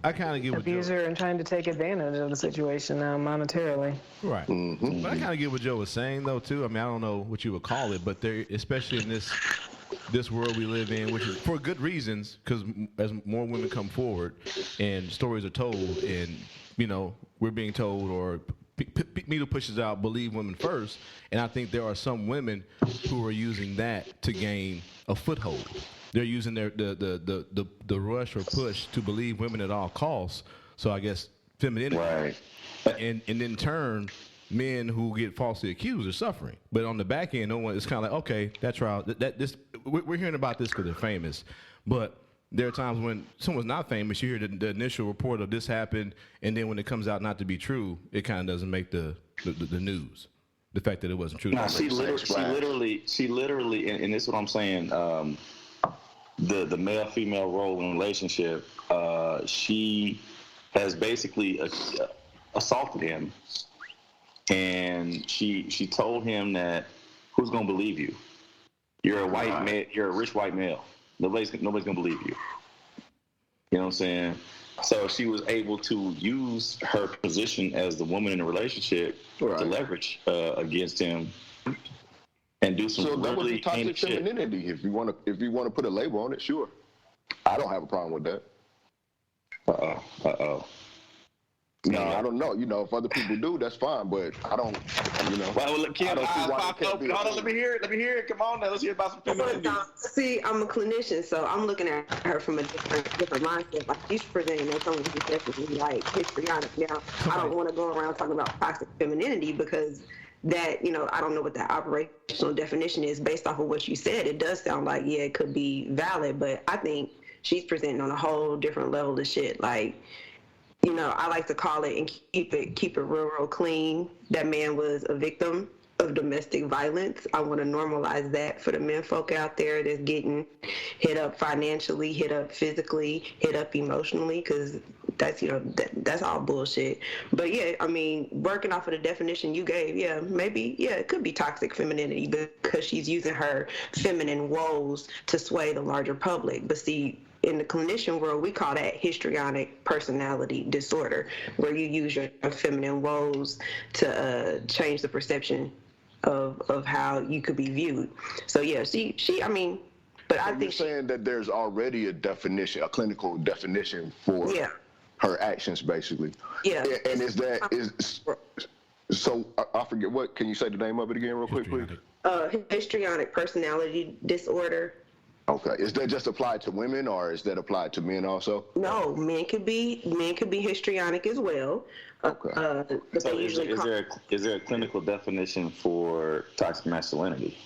I kind of get what abuser and trying to take advantage of the situation now monetarily. Right. But I kind of get what Joe was saying though too. I mean, I don't know what you would call it, but there, especially in this world we live in, which is for good reasons, because as more women come forward and stories are told, and you know we're being told, or media pushes out, believe women first, and I think there are some women who are using that to gain a foothold. They're using the rush or push to believe women at all costs. So I guess femininity, right? And in turn, men who get falsely accused are suffering. But on the back end, no one. It's kind of like, okay, that trial, we're hearing about this because they're famous, but there are times when someone's not famous, you hear the initial report of this happened, and then when it comes out not to be true, it kind of doesn't make the news. The fact that it wasn't true. No, she literally, and this is what I'm saying. The male-female role in a relationship, she has basically assaulted him, and she told him that who's gonna believe you? You're a white man. You're a rich white male. Nobody's gonna believe you. You know what I'm saying? So she was able to use her position as the woman in the relationship to leverage against him and do some. So that was really toxic femininity. If you want to put a label on it, sure. I don't have a problem with that. No, I don't know. You know, if other people do, that's fine. But I don't. You know. Well, look, Kim, hold on. Let me hear it. Let me hear it. Come on, now. Let's hear about some femininity. See, I'm a clinician, so I'm looking at her from a different mindset. Like, she's presenting as someone who's definitely like histrionic. Now, I don't want to go around talking about toxic femininity because that, you know, I don't know what that operational definition is. Based off of what you said, it does sound like, yeah, it could be valid, but I think she's presenting on a whole different level of shit. Like, you know, I like to call it and keep it real clean. That man was a victim of domestic violence. I want to normalize that for the men folk out there that's getting hit up financially, hit up physically, hit up emotionally, because that's, you know, that's all bullshit. But yeah, I mean, working off of the definition you gave, yeah, maybe, yeah, it could be toxic femininity because she's using her feminine woes to sway the larger public. But see, in the clinician world, we call that histrionic personality disorder, where you use your feminine woes to change the perception of how you could be viewed. So yeah, she I mean, but so I think you're saying that there's already a definition, a clinical definition for her actions, basically. Yeah. And So I forget what. Can you say the name of it again, real quick, please? Histrionic personality disorder. Okay. Is that just applied to women, or is that applied to men also? No, men could be histrionic as well. Okay. But So they is usually there a clinical definition for toxic masculinity?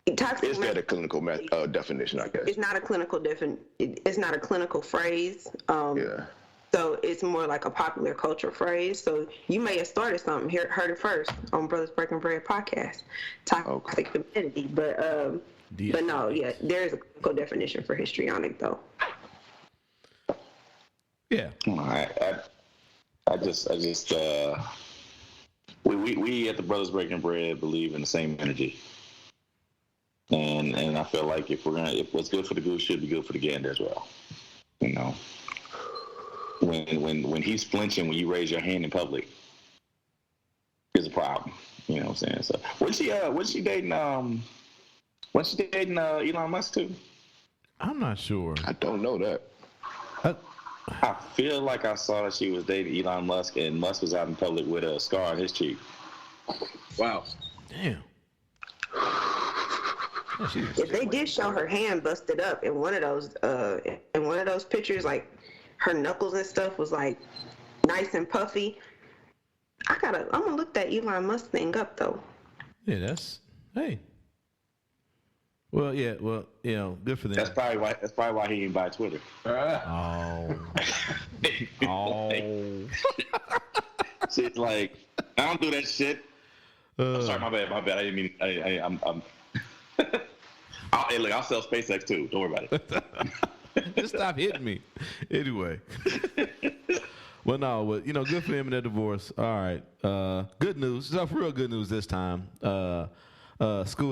Is that a clinical definition? I guess it's not a clinical it's not a clinical phrase. Yeah. So it's more like a popular culture phrase. So you may have started something, heard it first on Brothers Breaking Bread podcast, toxic femininity. But no, yeah, there is a clinical definition for histrionic though. Yeah. I just we at the Brothers Breaking Bread believe in the same energy. And I feel like if what's good for the goose should be good for the gander as well. You know. When he's flinching when you raise your hand in public, there's a problem. You know what I'm saying? So was she dating Elon Musk too? I'm not sure. I don't know that. I feel like I saw that she was dating Elon Musk, and Musk was out in public with a scar on his cheek. Wow. Damn. If they did show her hand busted up in one of those pictures, like her knuckles and stuff was like nice and puffy. I'm gonna look that Elon Musk thing up though. Yeah, hey. Well, yeah, good for them. That's probably why he didn't buy Twitter. Oh. She's like, I don't do that shit. I'm sorry, my bad. I didn't mean. I'm. Hey, look, I'll sell SpaceX too. Don't worry about it. Just stop hitting me. Anyway. Well, no, good for them in their divorce. All right. Good news. So real good news this time. School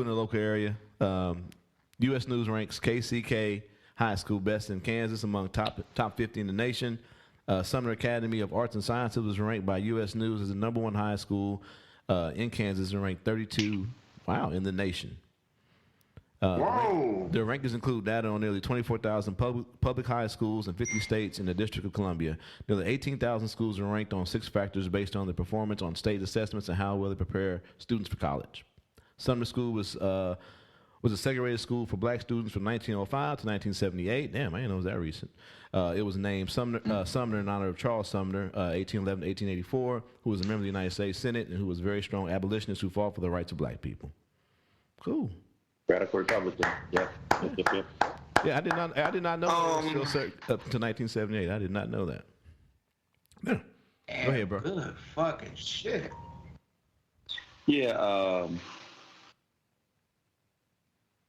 in the local area. U.S. News ranks KCK High School best in Kansas among top 50 in the nation. Sumner Academy of Arts and Sciences was ranked by U.S. News as the number one high school in Kansas and ranked 32. Wow, in the nation. The rankings include data on nearly 24,000 public high schools in 50 states in the District of Columbia. Nearly 18,000 schools are ranked on 6 factors based on their performance on state assessments and how well they prepare students for college. Sumner School was a segregated school for black students from 1905 to 1978. Damn, I didn't know it was that recent. It was named Sumner in honor of Charles Sumner, 1811 to 1884, who was a member of the United States Senate and who was a very strong abolitionist who fought for the rights of black people. Cool. Radical Republican. Yep. Yeah, I did not know that was still up to 1978. I did not know that. Yeah. Go ahead, bro. Good fucking shit. Yeah.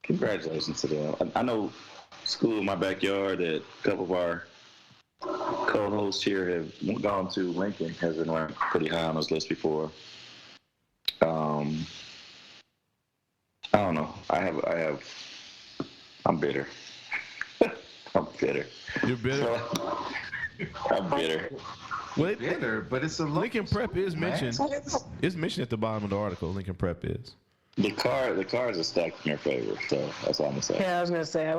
Congratulations to them. I know school in my backyard that a couple of our co-hosts here have gone to. Lincoln has been ranked pretty high on those lists before. I don't know. I'm bitter. I'm bitter. You're bitter? I'm bitter. Well, bitter, but it's a Lincoln Prep is mentioned. It's mentioned at the bottom of the article. Lincoln Prep is. The cards are stacked in their favor, so that's all I'm gonna say. Yeah, I was gonna say. I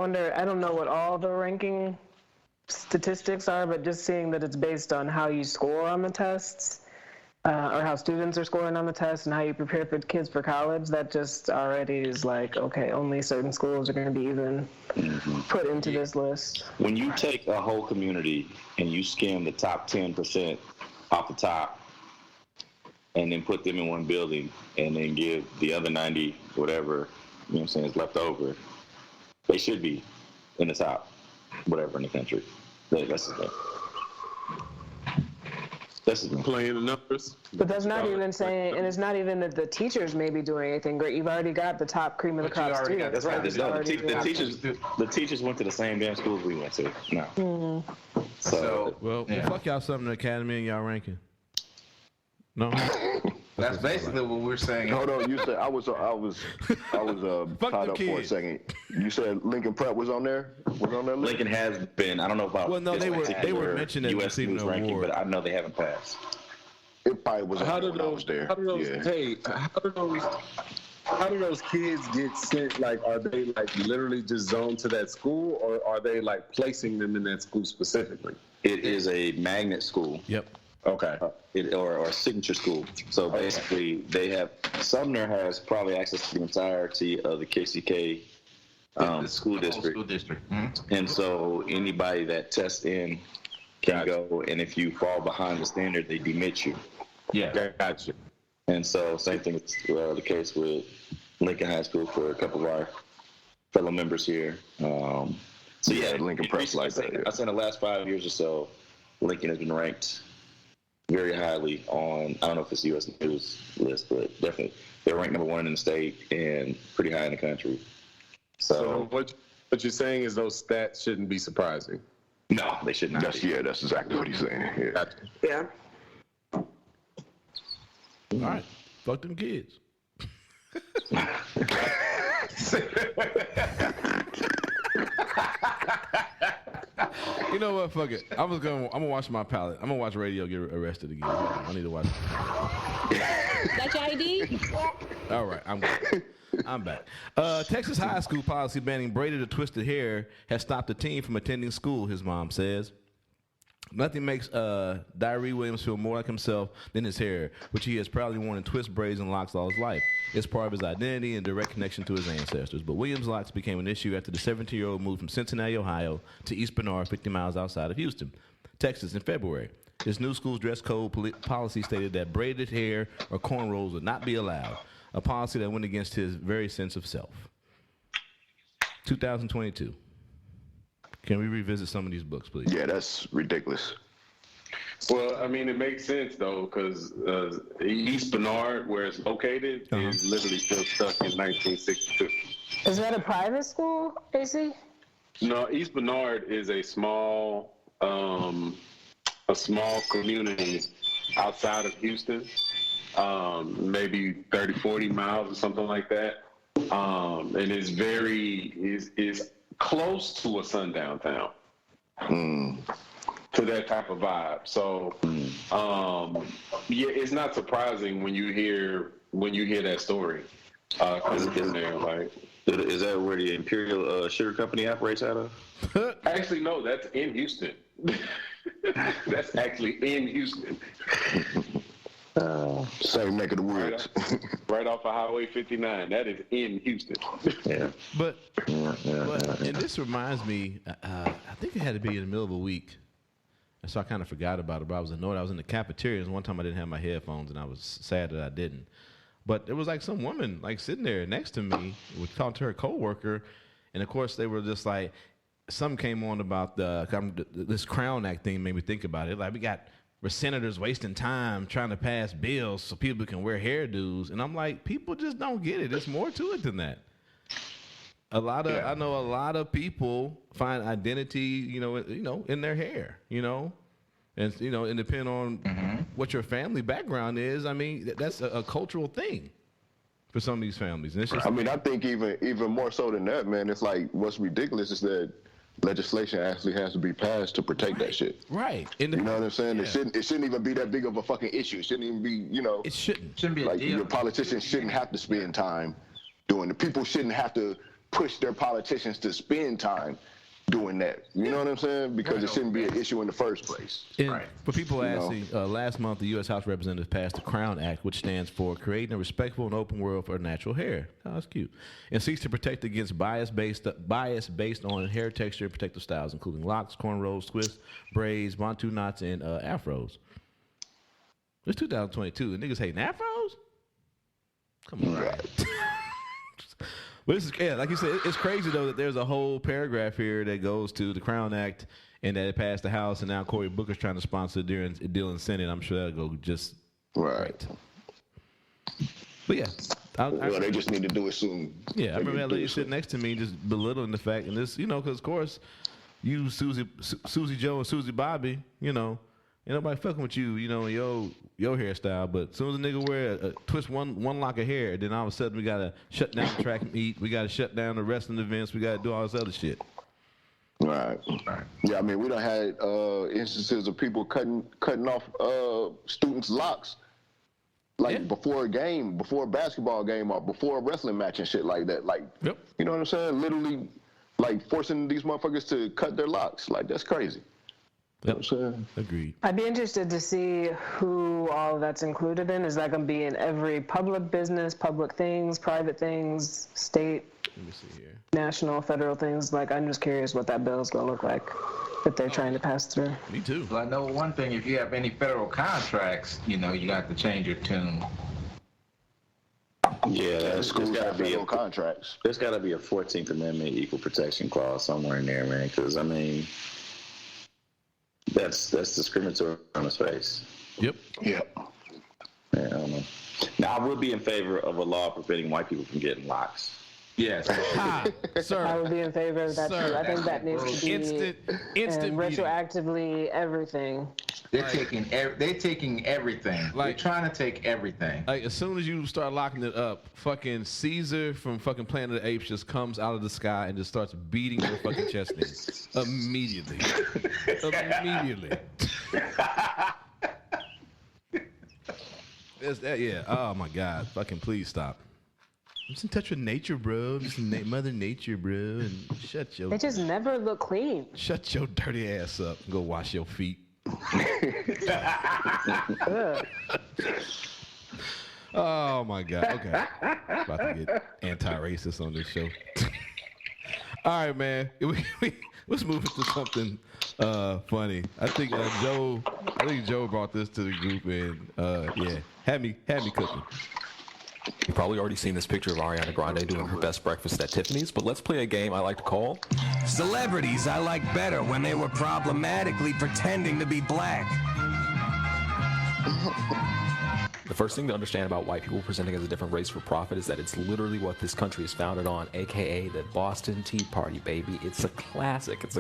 don't know what all the ranking statistics are, but just seeing that it's based on how you score on the tests, or how students are scoring on the tests, and how you prepare for kids for college, that just already is like, okay, only certain schools are going to be even put into this list. When you take a whole community and you skim the top 10% off the top, and then put them in one building, and then give the other 90 whatever, you know what I'm saying, is left over, they should be in the top, whatever in the country. That's the thing. This is playing the numbers. But that's not even saying, and it's not even that the teachers may be doing anything great. You've already got the top cream of the crop students. That's right. The teachers went to the same damn schools we went to. No. Mm-hmm. So fuck y'all Sumner Academy and y'all ranking. No. That's basically what we're saying. Hold on, you said I was tied up for a second. You said Lincoln Prep was on there. Was on that list? Lincoln has been. I don't know about. Well, no, they were mentioned at U.S. News ranking, but I know they haven't passed. It probably was. How do those kids get sent? Like, are they like literally just zoned to that school, or are they like placing them in that school specifically? It is a magnet school. Yep. Okay. Or a signature school. So basically, they have Sumner has probably access to the entirety of the KCK school district. School district. Mm-hmm. And so anybody that tests in can go, and if you fall behind the standard, they demit you. Yeah. Gotcha. And so same thing is the case with Lincoln High School for a couple of our fellow members here. So yeah, Lincoln Press like that. I'd say in the last 5 years or so, Lincoln has been ranked very highly on, I don't know if it's the U.S. News list, but definitely they're ranked number 1 in the state and pretty high in the country. So what you're saying is those stats shouldn't be surprising? No, they should not. That's exactly what he's saying. Yeah. Yeah. All right. Fuck them kids. You know what? Fuck it. I'm gonna watch my palate. I'm gonna watch radio get arrested again. I need to watch. That's your ID? All right, I'm back. Texas high school policy banning braided or twisted hair has stopped a teen from attending school, his mom says. Nothing makes Diary Williams feel more like himself than his hair, which he has proudly worn in twist braids and locks all his life. It's part of his identity and direct connection to his ancestors. But Williams' locks became an issue after the 17-year-old moved from Cincinnati, Ohio, to East Bernard, 50 miles outside of Houston, Texas, in February. His new school's dress code policy stated that braided hair or cornrows would not be allowed, a policy that went against his very sense of self. 2022. Can we revisit some of these books, please? Yeah, that's ridiculous. Well, I mean, it makes sense, though, because East Bernard, where it's located, is literally still stuck in 1962. Is that a private school, AC? No, East Bernard is a small community outside of Houston, maybe 30, 40 miles or something like that. And it's is close to a sundown town. To that type of vibe. So, yeah, it's not surprising when you hear that story coming from there. Like, is that where the Imperial Sugar Company operates out of? Actually, no, that's in Houston. That's actually in Houston. Same neck of the woods. Right off of Highway 59. That is in Houston. Yeah. But and this reminds me, I think it had to be in the middle of a week. And so I kind of forgot about it, but I was annoyed. I was in the cafeteria, and one time I didn't have my headphones, and I was sad that I didn't. But there was like some woman like sitting there next to me, we talked to her coworker, and of course they were just like, something came on about this Crown Act thing made me think about it. Like, we're senators wasting time trying to pass bills so people can wear hairdos, and I'm like, people just don't get it. There's more to it than that. I know a lot of people find identity, in their hair, and and depending on what your family background is, I mean, that's a cultural thing for some of these families. And it's just, I think even more so than that, man. It's like, what's ridiculous is that legislation actually has to be passed to protect that shit. Right. You know what I'm saying? Yeah. It shouldn't even be that big of a fucking issue. It shouldn't even be, It shouldn't be like a deal. your politicians shouldn't have to spend time doing it. People shouldn't have to push their politicians to spend time doing that. You know what I'm saying? Because it shouldn't be an issue in the first place. And for people asking, last month the U.S. House of Representatives passed the Crown Act, which stands for Creating a Respectable and Open World for Natural Hair. Oh, that's cute. And seeks to protect against bias based on hair texture and protective styles, including locks, cornrows, twists, braids, bantu knots, and afros. It's 2022, and niggas hating afros? Come on. Right. But this is, like you said, it's crazy, though, that there's a whole paragraph here that goes to the Crown Act and that it passed the House, and now Cory Booker's trying to sponsor a deal in the Senate. I'm sure that'll go just right. But yeah. They just need to do it soon. Yeah, I remember that lady sitting next to me just belittling the fact, and this, because, of course, you, Susie Joe and Susie Bobby, ain't nobody fucking with you, your hairstyle. But as soon as a nigga wear twist one lock of hair, then all of a sudden we gotta shut down the track meet, we gotta shut down the wrestling events, we gotta do all this other shit. Right. Yeah, I mean, we done had instances of people cutting off students' locks, before a game, before a basketball game, or before a wrestling match and shit like that. Like, you know what I'm saying? Literally, like forcing these motherfuckers to cut their locks. Like, that's crazy. Yep. Agreed. I'd be interested to see who all that's included in. Is that going to be in every public business, public things, private things, state, Let me see here. national, federal things? Like, I'm just curious what that bill is going to look like that they're trying to pass through. Me too. Well, I know one thing. If you have any federal contracts, you got to change your tune. Yeah, there's got to be contracts. There's got to be a 14th Amendment equal protection clause somewhere in there, man. Because I mean, that's discriminatory on its face. Yep. Yep. Yeah, I don't know. Now, I would be in favor of a law preventing white people from getting locks. Yes. Sir. I would be in favor of that too. I think that needs to be instant and retroactively everything. They're taking everything. They're trying to take everything. Like, as soon as you start locking it up, fucking Caesar from fucking Planet of the Apes just comes out of the sky and just starts beating your fucking chest in. Immediately. Yeah. Oh my God. Fucking please stop. I'm just in touch with nature, bro. Just Mother Nature, bro. And shut your. They just never look clean. Shut your dirty ass up and go wash your feet. Oh my God. Okay. About to get anti-racist on this show. All right, man. Let's move into something funny. I think Joe brought this to the group, and yeah, had me cooking. You've probably already seen this picture of Ariana Grande doing her best breakfast at Tiffany's, but let's play a game I like to call Celebrities I Like Better When They Were Problematically Pretending to Be Black. The first thing to understand about white people presenting as a different race for profit is that it's literally what this country is founded on, aka the Boston Tea Party, baby. It's a classic. And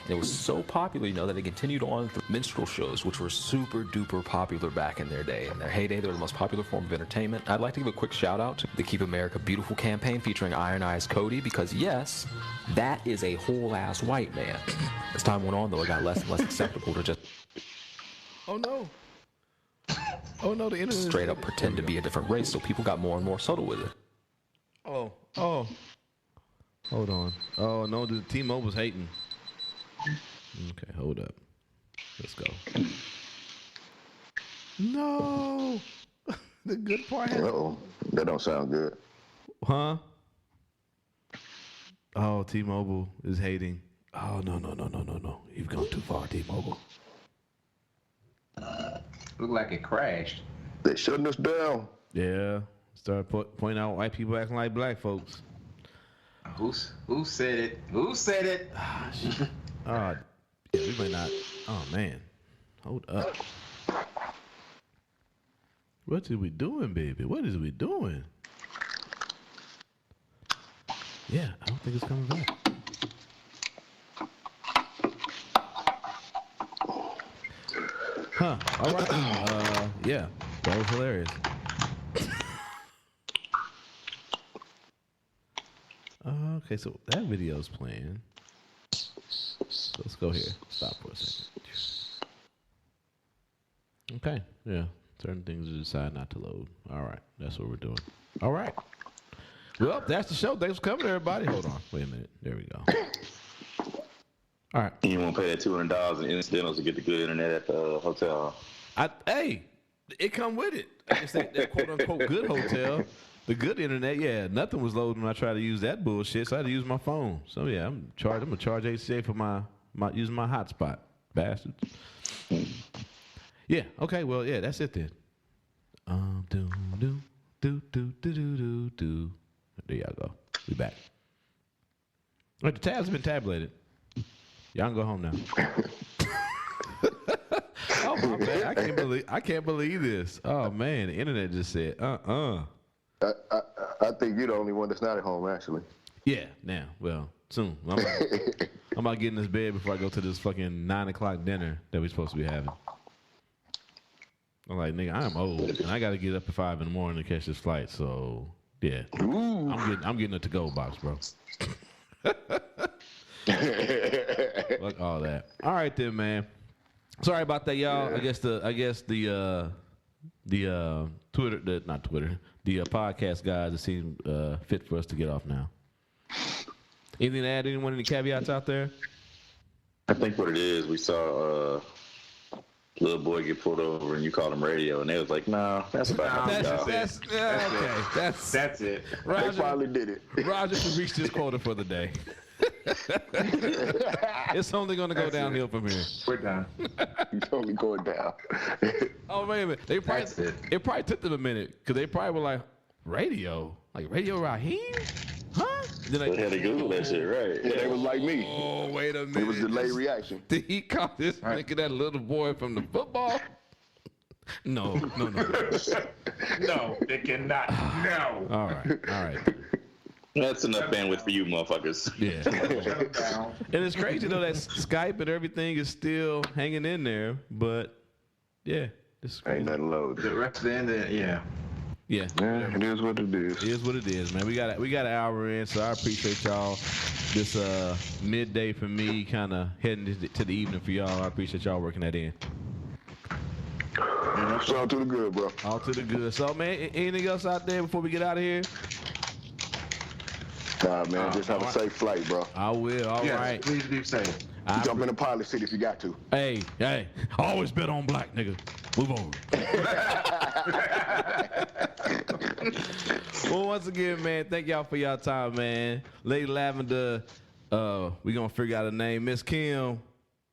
it was so popular, that it continued on through minstrel shows, which were super duper popular back in their day. In their heyday, they were the most popular form of entertainment. I'd like to give a quick shout out to the Keep America Beautiful campaign featuring Iron Eyes Cody, because yes, that is a whole ass white man. As time went on, though, it got less and less acceptable to just the internet straight up pretend to be a different race, so people got more and more subtle with it. Oh. Hold on. Oh, no, the T-Mobile's hating. Okay, hold up. Let's go. No. The good part. Uh-oh. That don't sound good. Huh? Oh, T-Mobile is hating. Oh, no. You've gone too far, T-Mobile. Looked like it crashed. They shutting us down. Yeah. Start pointing out white people acting like black folks. Who said it? Who said it? Yeah, we might not. Oh, man. Hold up. What are we doing, baby? What is we doing? Yeah, I don't think it's coming back. Huh. All right. Yeah, that was hilarious. Okay, so that video's playing. So let's go here. Stop for a second. Okay, yeah. Certain things you decide not to load. All right, that's what we're doing. All right. Well, that's the show. Thanks for coming, everybody. Hold on. Wait a minute. There we go. All right. You won't pay that $200 in incidentals to get the good internet at the hotel. Hey, it come with it. It's that quote unquote good hotel. The good internet, yeah, nothing was loading when I tried to use that bullshit, so I had to use my phone. So yeah, I'm gonna charge HCA for my using my hotspot, bastards. Yeah, okay, well, yeah, that's it then. There y'all go. We back. All right, the tabs have been tabulated. Y'all can go home now. Oh my bad. I can't believe this. Oh man, the internet just said, I think you're the only one that's not at home, actually. Yeah, now, well, soon. I'm about to get in this bed before I go to this fucking 9 o'clock dinner that we're supposed to be having. I'm like, nigga, I'm old, and I got to get up at 5 in the morning to catch this flight. So, yeah, I'm getting a to-go box, bro. Fuck all that. All right, then, man. Sorry about that, y'all. Yeah. I guess the podcast guys, it seemed fit for us to get off now. Anything to add? Anyone? Any caveats out there? I think what it is, we saw little boy get pulled over and you called him radio, and they was like, "No, that's about That's it. Roger, They finally did it. Roger reached his quota for the day. It's only going to go downhill from here. We're done. It's only going down. Oh, wait a minute. It probably took them a minute because they probably were like, radio? Like Radio Raheem? Huh? Then They had to Google that shit, right? Yeah, they was like me. Oh, wait a minute. It was delayed reaction. Did he call this nigga that little boy from the football? No. No, they cannot. No. All right. That's enough bandwidth for you, motherfuckers. Yeah. And it's crazy, though, that Skype and everything is still hanging in there. But, yeah, it's crazy. Ain't nothing low. The rest of the end, yeah. Yeah, it is what it is. It is what it is, man. We got an hour in, so I appreciate y'all. This midday for me, kind of heading to the evening for y'all. I appreciate y'all working that in. It's all to the good, bro. All to the good. So, man, anything else out there before we get out of here? Nah, man, just have a safe flight, bro. I will. All right. Please be safe. Jump in the pilot seat if you got to. Hey, always bet on black, nigga. Move on. Well, once again, man, thank y'all for y'all time, man. Lady Lavender, we gonna figure out a name. Miss Kim,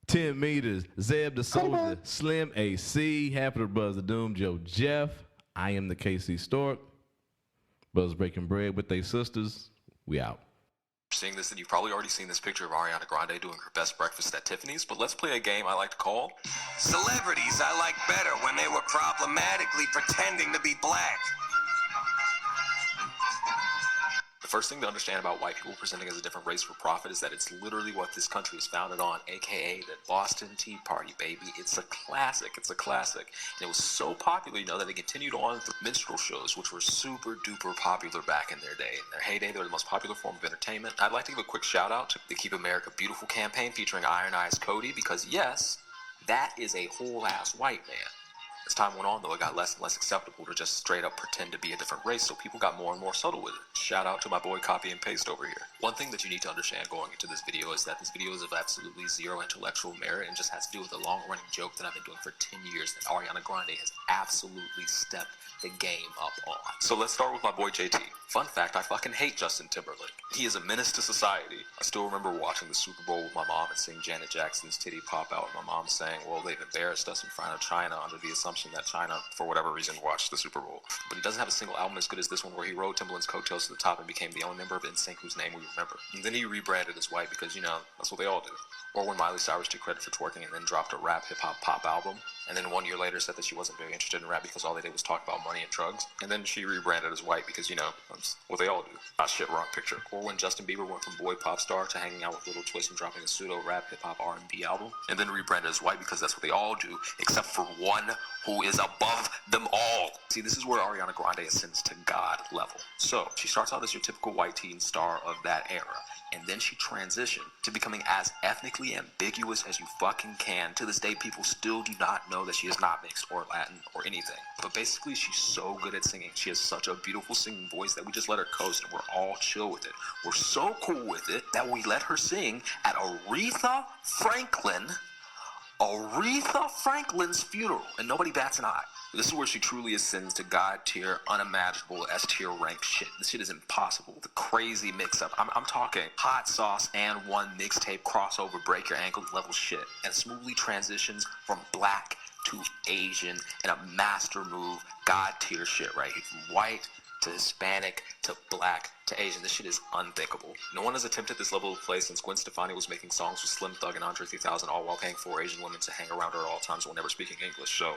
10 meters. Zeb the Soldier, Slim AC, half of the Brothers of Doom, Joe Jeff. I am the KC Stork. Brothers Breaking Bread with they sisters. We out. Seeing this, and you've probably already seen this picture of Ariana Grande doing her best breakfast at Tiffany's, but let's play a game I like to call Celebrities I like better when they were problematically pretending to be black. The first thing to understand about white people presenting as a different race for profit is that it's literally what this country is founded on, aka the Boston Tea Party, baby. It's a classic. And it was so popular, that they continued on with minstrel shows, which were super duper popular back in their day. In their heyday, they were the most popular form of entertainment. I'd like to give a quick shout out to the Keep America Beautiful campaign featuring Iron Eyes Cody, because yes, that is a whole ass white man. As time went on, though, it got less and less acceptable to just straight up pretend to be a different race, so people got more and more subtle with it. Shout out to my boy Copy and Paste over here. One thing that you need to understand going into this video is that this video is of absolutely zero intellectual merit and just has to do with a long-running joke that I've been doing for 10 years that Ariana Grande has absolutely stepped the game up on. So let's start with my boy JT. Fun fact, I fucking hate Justin Timberlake. He is a menace to society. I still remember watching the Super Bowl with my mom and seeing Janet Jackson's titty pop out, and my mom saying, well, they've embarrassed us in front of China under the assumption that China, for whatever reason, watched the Super Bowl. But he doesn't have a single album as good as this one where he rode Timbaland's coattails to the top and became the only member of NSYNC whose name we remember. And then he rebranded as white because, that's what they all do. Or when Miley Cyrus took credit for twerking and then dropped a rap hip-hop pop album, and then 1 year later said that she wasn't very interested in rap because all they did was talk about money and drugs, and then she rebranded as white because, that's what they all do. Ah, shit, wrong picture. Or when Justin Bieber went from boy pop star to hanging out with Little Twist and dropping a pseudo-rap hip-hop R&B album, and then rebranded as white because that's what they all do, except for one who is above them all. See, this is where Ariana Grande ascends to God level. So, she starts out as your typical white teen star of that era, and then she transitioned to becoming as ethnically ambiguous as you fucking can. To this day, people still do not know that she is not mixed or Latin or anything. But basically, she's so good at singing. She has such a beautiful singing voice that we just let her coast and we're all chill with it. We're so cool with it that we let her sing at Aretha Franklin's funeral, and nobody bats an eye. This is where she truly ascends to God tier, unimaginable, S tier rank shit. This shit is impossible. The crazy mix-up. I'm talking hot sauce and one mixtape crossover break your ankle level shit, and smoothly transitions from black to Asian in a master move, God tier shit right here. From white to Hispanic to black to Asian. This shit is unthinkable. No one has attempted this level of play since Gwen Stefani was making songs with Slim Thug and Andre 3000, all while paying 4 Asian women to hang around her at all times while never speaking English. So,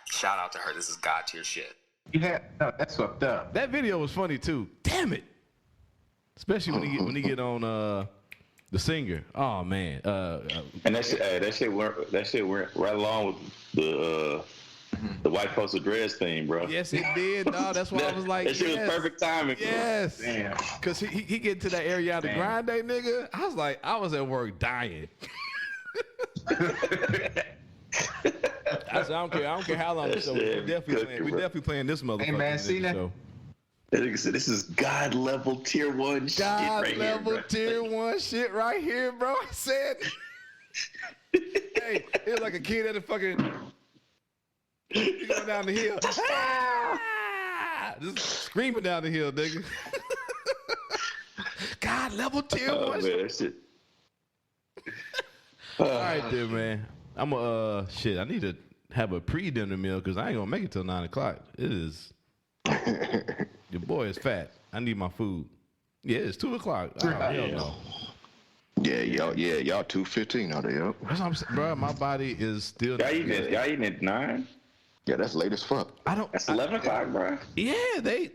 shout out to her. This is God tier shit. Yeah, no, that's fucked up. That video was funny too. Damn it. Especially when he get on the singer. Oh man. And that shit went right along with the white folks with dreads thing, bro. Yes, it did. No, that's why I was like, that shit was perfect timing. Yes. Damn. Cause he get to that Ariana Grande nigga. I was at work dying. I don't care how long the show is. We're definitely playing this motherfucker. Hey man, see that? Show. This is God level tier 1 shit right here. God level tier 1 shit right here, bro. I said Hey, it was like a kid at a fucking. You going down the hill. Ah! Just screaming down the hill, nigga. God, level 10. Oh, man, that shit. All right, then, man. I'm shit. I need to have a pre-dinner meal because I ain't gonna make it till 9 o'clock. It is. Your boy is fat. I need my food. Yeah, it's 2 o'clock. Oh, hell no. Yeah, y'all 2:15 out there, yo. That's what I'm saying, bro. My body is still. Y'all eating at 9? Yeah, that's late as fuck. That's 11 o'clock, bro. Yeah,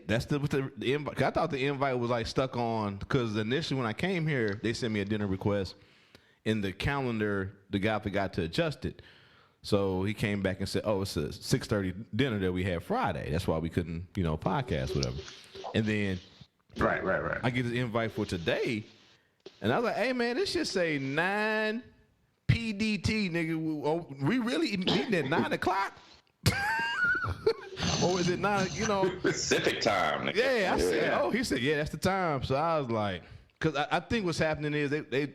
that's the invite. I thought the invite was like stuck on because initially when I came here, they sent me a dinner request. In the calendar, the guy forgot to adjust it, so he came back and said, "Oh, it's a 6:30 dinner that we had Friday. That's why we couldn't, podcast, whatever." And then, Right. I get this invite for today, and I was like, "Hey, man, this should say 9 PDT, nigga. We really meeting at 9 o'clock?" Or is it 9, Pacific time. Nigga. Yeah, I said, he said, yeah, that's the time. So I was like, because I think what's happening is they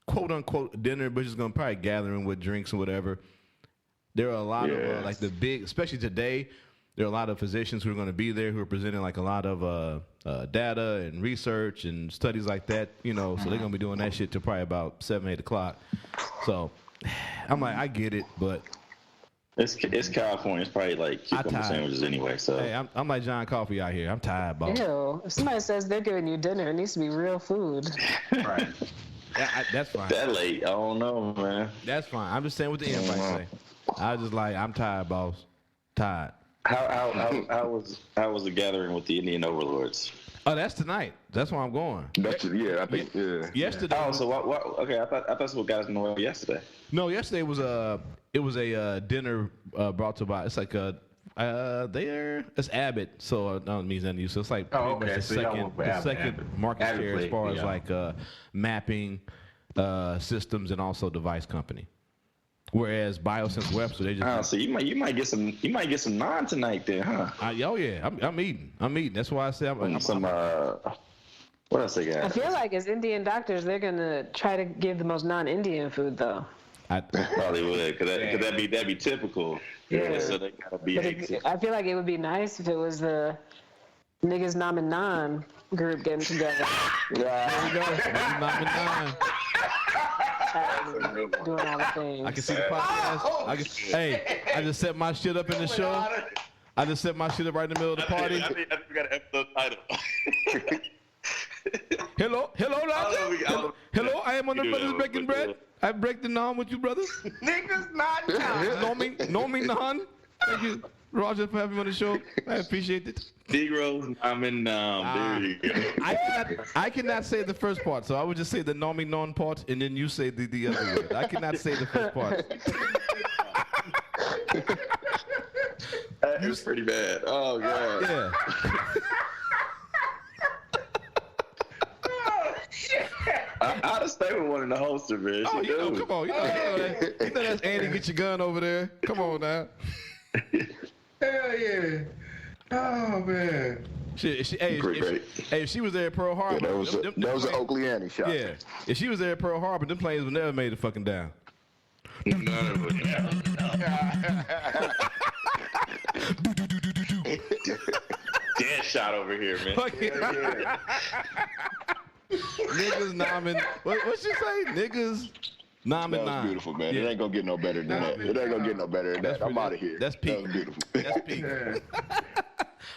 quote unquote dinner, but just going to probably gathering with drinks and whatever. There are a lot of like the big, especially today, there are a lot of physicians who are going to be there who are presenting like a lot of data and research and studies like that, so they're going to be doing that shit till probably about 7, 8 o'clock. So I'm like, I get it, but. It's California. It's probably like cucumber sandwiches anyway. So hey, I'm like John Coffey out here. I'm tired, boss. Ew. If somebody says they're giving you dinner, it needs to be real food. Right. Yeah, that's fine. That late? I don't know, man. That's fine. I'm just saying what the invite say. I was just like, I'm tired, boss. Tired. How was the gathering with the Indian overlords? Oh, that's tonight. That's where I'm going. I think. Yesterday. Oh, so what? Okay, I thought that's what got us nowhere yesterday. No, yesterday was a dinner brought to by. It's like it's Abbott, so it don't mean nothing to you. So it's like pretty much the second market share as far as like mapping systems and also device company. Whereas BioSense Webster, they just. So you might get some naan tonight then, huh? Oh yeah, I'm eating. That's why I say I'm what else they got? I feel like as Indian doctors, they're gonna try to give the most non-Indian food though. I probably would, cause that'd be typical. Yeah. So they gotta be. I feel like it would be nice if it was the niggas Nomming Naan group getting together. There we go. Naan. Doing all the things. I can see the podcast. I just set my shit up in the show. I just set my shit up right in the middle of the party. I think we got an episode title. Hello, Roger. Hello, I am on the Brothers Breaking Bread. I break the naan with you, brothers. Niggas not Nomming Naan. Thank you, Roger, for having me on the show. I appreciate it. Negros, I'm in there you go. I cannot say the first part, so I would just say the Nomming Naan part, and then you say the other word. I cannot say the first part. It was pretty bad. Oh, God. Yeah. I'd have stayed with one in the holster, man. Oh, come on. You know that's Andy, get your gun over there. Come on now. Hell yeah. Oh, man. If she was there at Pearl Harbor. Yeah, that was an Oakley Annie shot. Yeah. If she was there at Pearl Harbor, them planes would never made it fucking down. Dead shot over here, man. Niggas Nomming. What she say? Niggas Nomming Naan. That was beautiful, man. Yeah. It ain't gonna get no better than that. It ain't gonna get no better than that. I'm out of here. That's peak. That was beautiful. That's peak.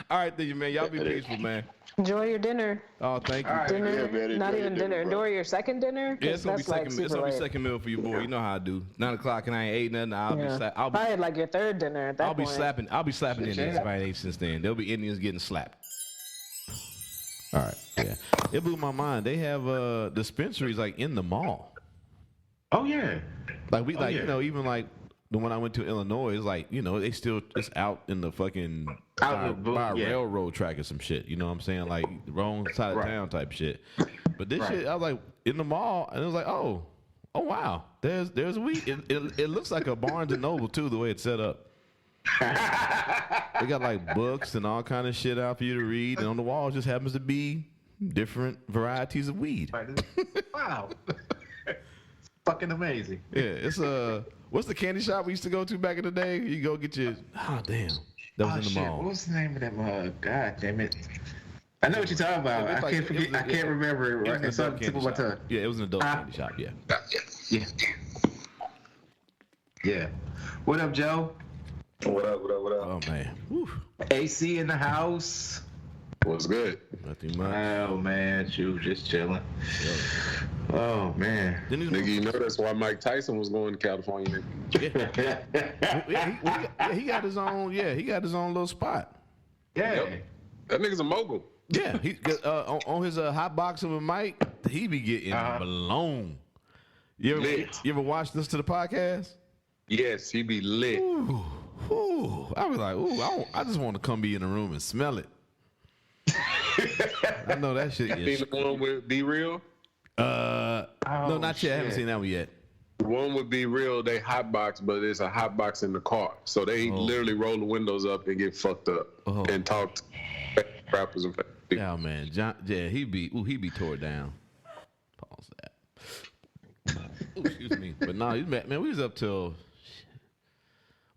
All right, then, man. Y'all be peaceful, man. Enjoy your dinner. Oh, thank you. Dinner, yeah, man, not even dinner. Enjoy your second dinner. Yeah, it's gonna be second. Like it's gonna be second meal for you, boy. You know how I do. 9 o'clock and I ain't ate nothing. I'll be. I had like your third dinner at that I'll point. I'll be slapping Indians if I ain't ate since then. There'll be Indians getting slapped. All right. Yeah. It blew my mind. They have dispensaries like in the mall. Oh yeah. Like even like the one I went to Illinois is like, they still just out in the fucking by a railroad track or some shit. You know what I'm saying? Like wrong side of town type shit. But this shit, I was like in the mall, and it was like, oh wow, there's weed. It looks like a Barnes and Noble too, the way it's set up. They got like books and all kind of shit out for you to read, and on the wall just happens to be different varieties of weed. Wow. fucking amazing. Yeah, it's what's the candy shop we used to go to back in the day? You go get your damn. That was in the mall. What was the name of that mug? God damn it. I know what you're talking about. I can't remember it. Right? It's on the tip of my tongue. Yeah, it was an adult candy shop. Yeah. Yeah. What up, Joe? What up? Oh man. Whew. AC in the house. What's good? Nothing much. Oh man, you just chilling. Oh man. Nigga, you know that's why Mike Tyson was going to California. Yeah, he got his own. Yeah, he got his own little spot. Yeah. Yep. That nigga's a mogul. Yeah, he on his hot box of a mic, he be getting blown. You ever watch this to the podcast? Yes, he be lit. Ooh, I be like, I just want to come be in the room and smell it. I know that shit. Seen the one with Be Real? No, not yet. I haven't seen that one yet. The one with Be Real, they hotbox, but it's a hotbox in the car. So they literally roll the windows up and get fucked up and talk to rappers and yeah, man. He be tore down. Pause that. Excuse me. But no, man, we was up till.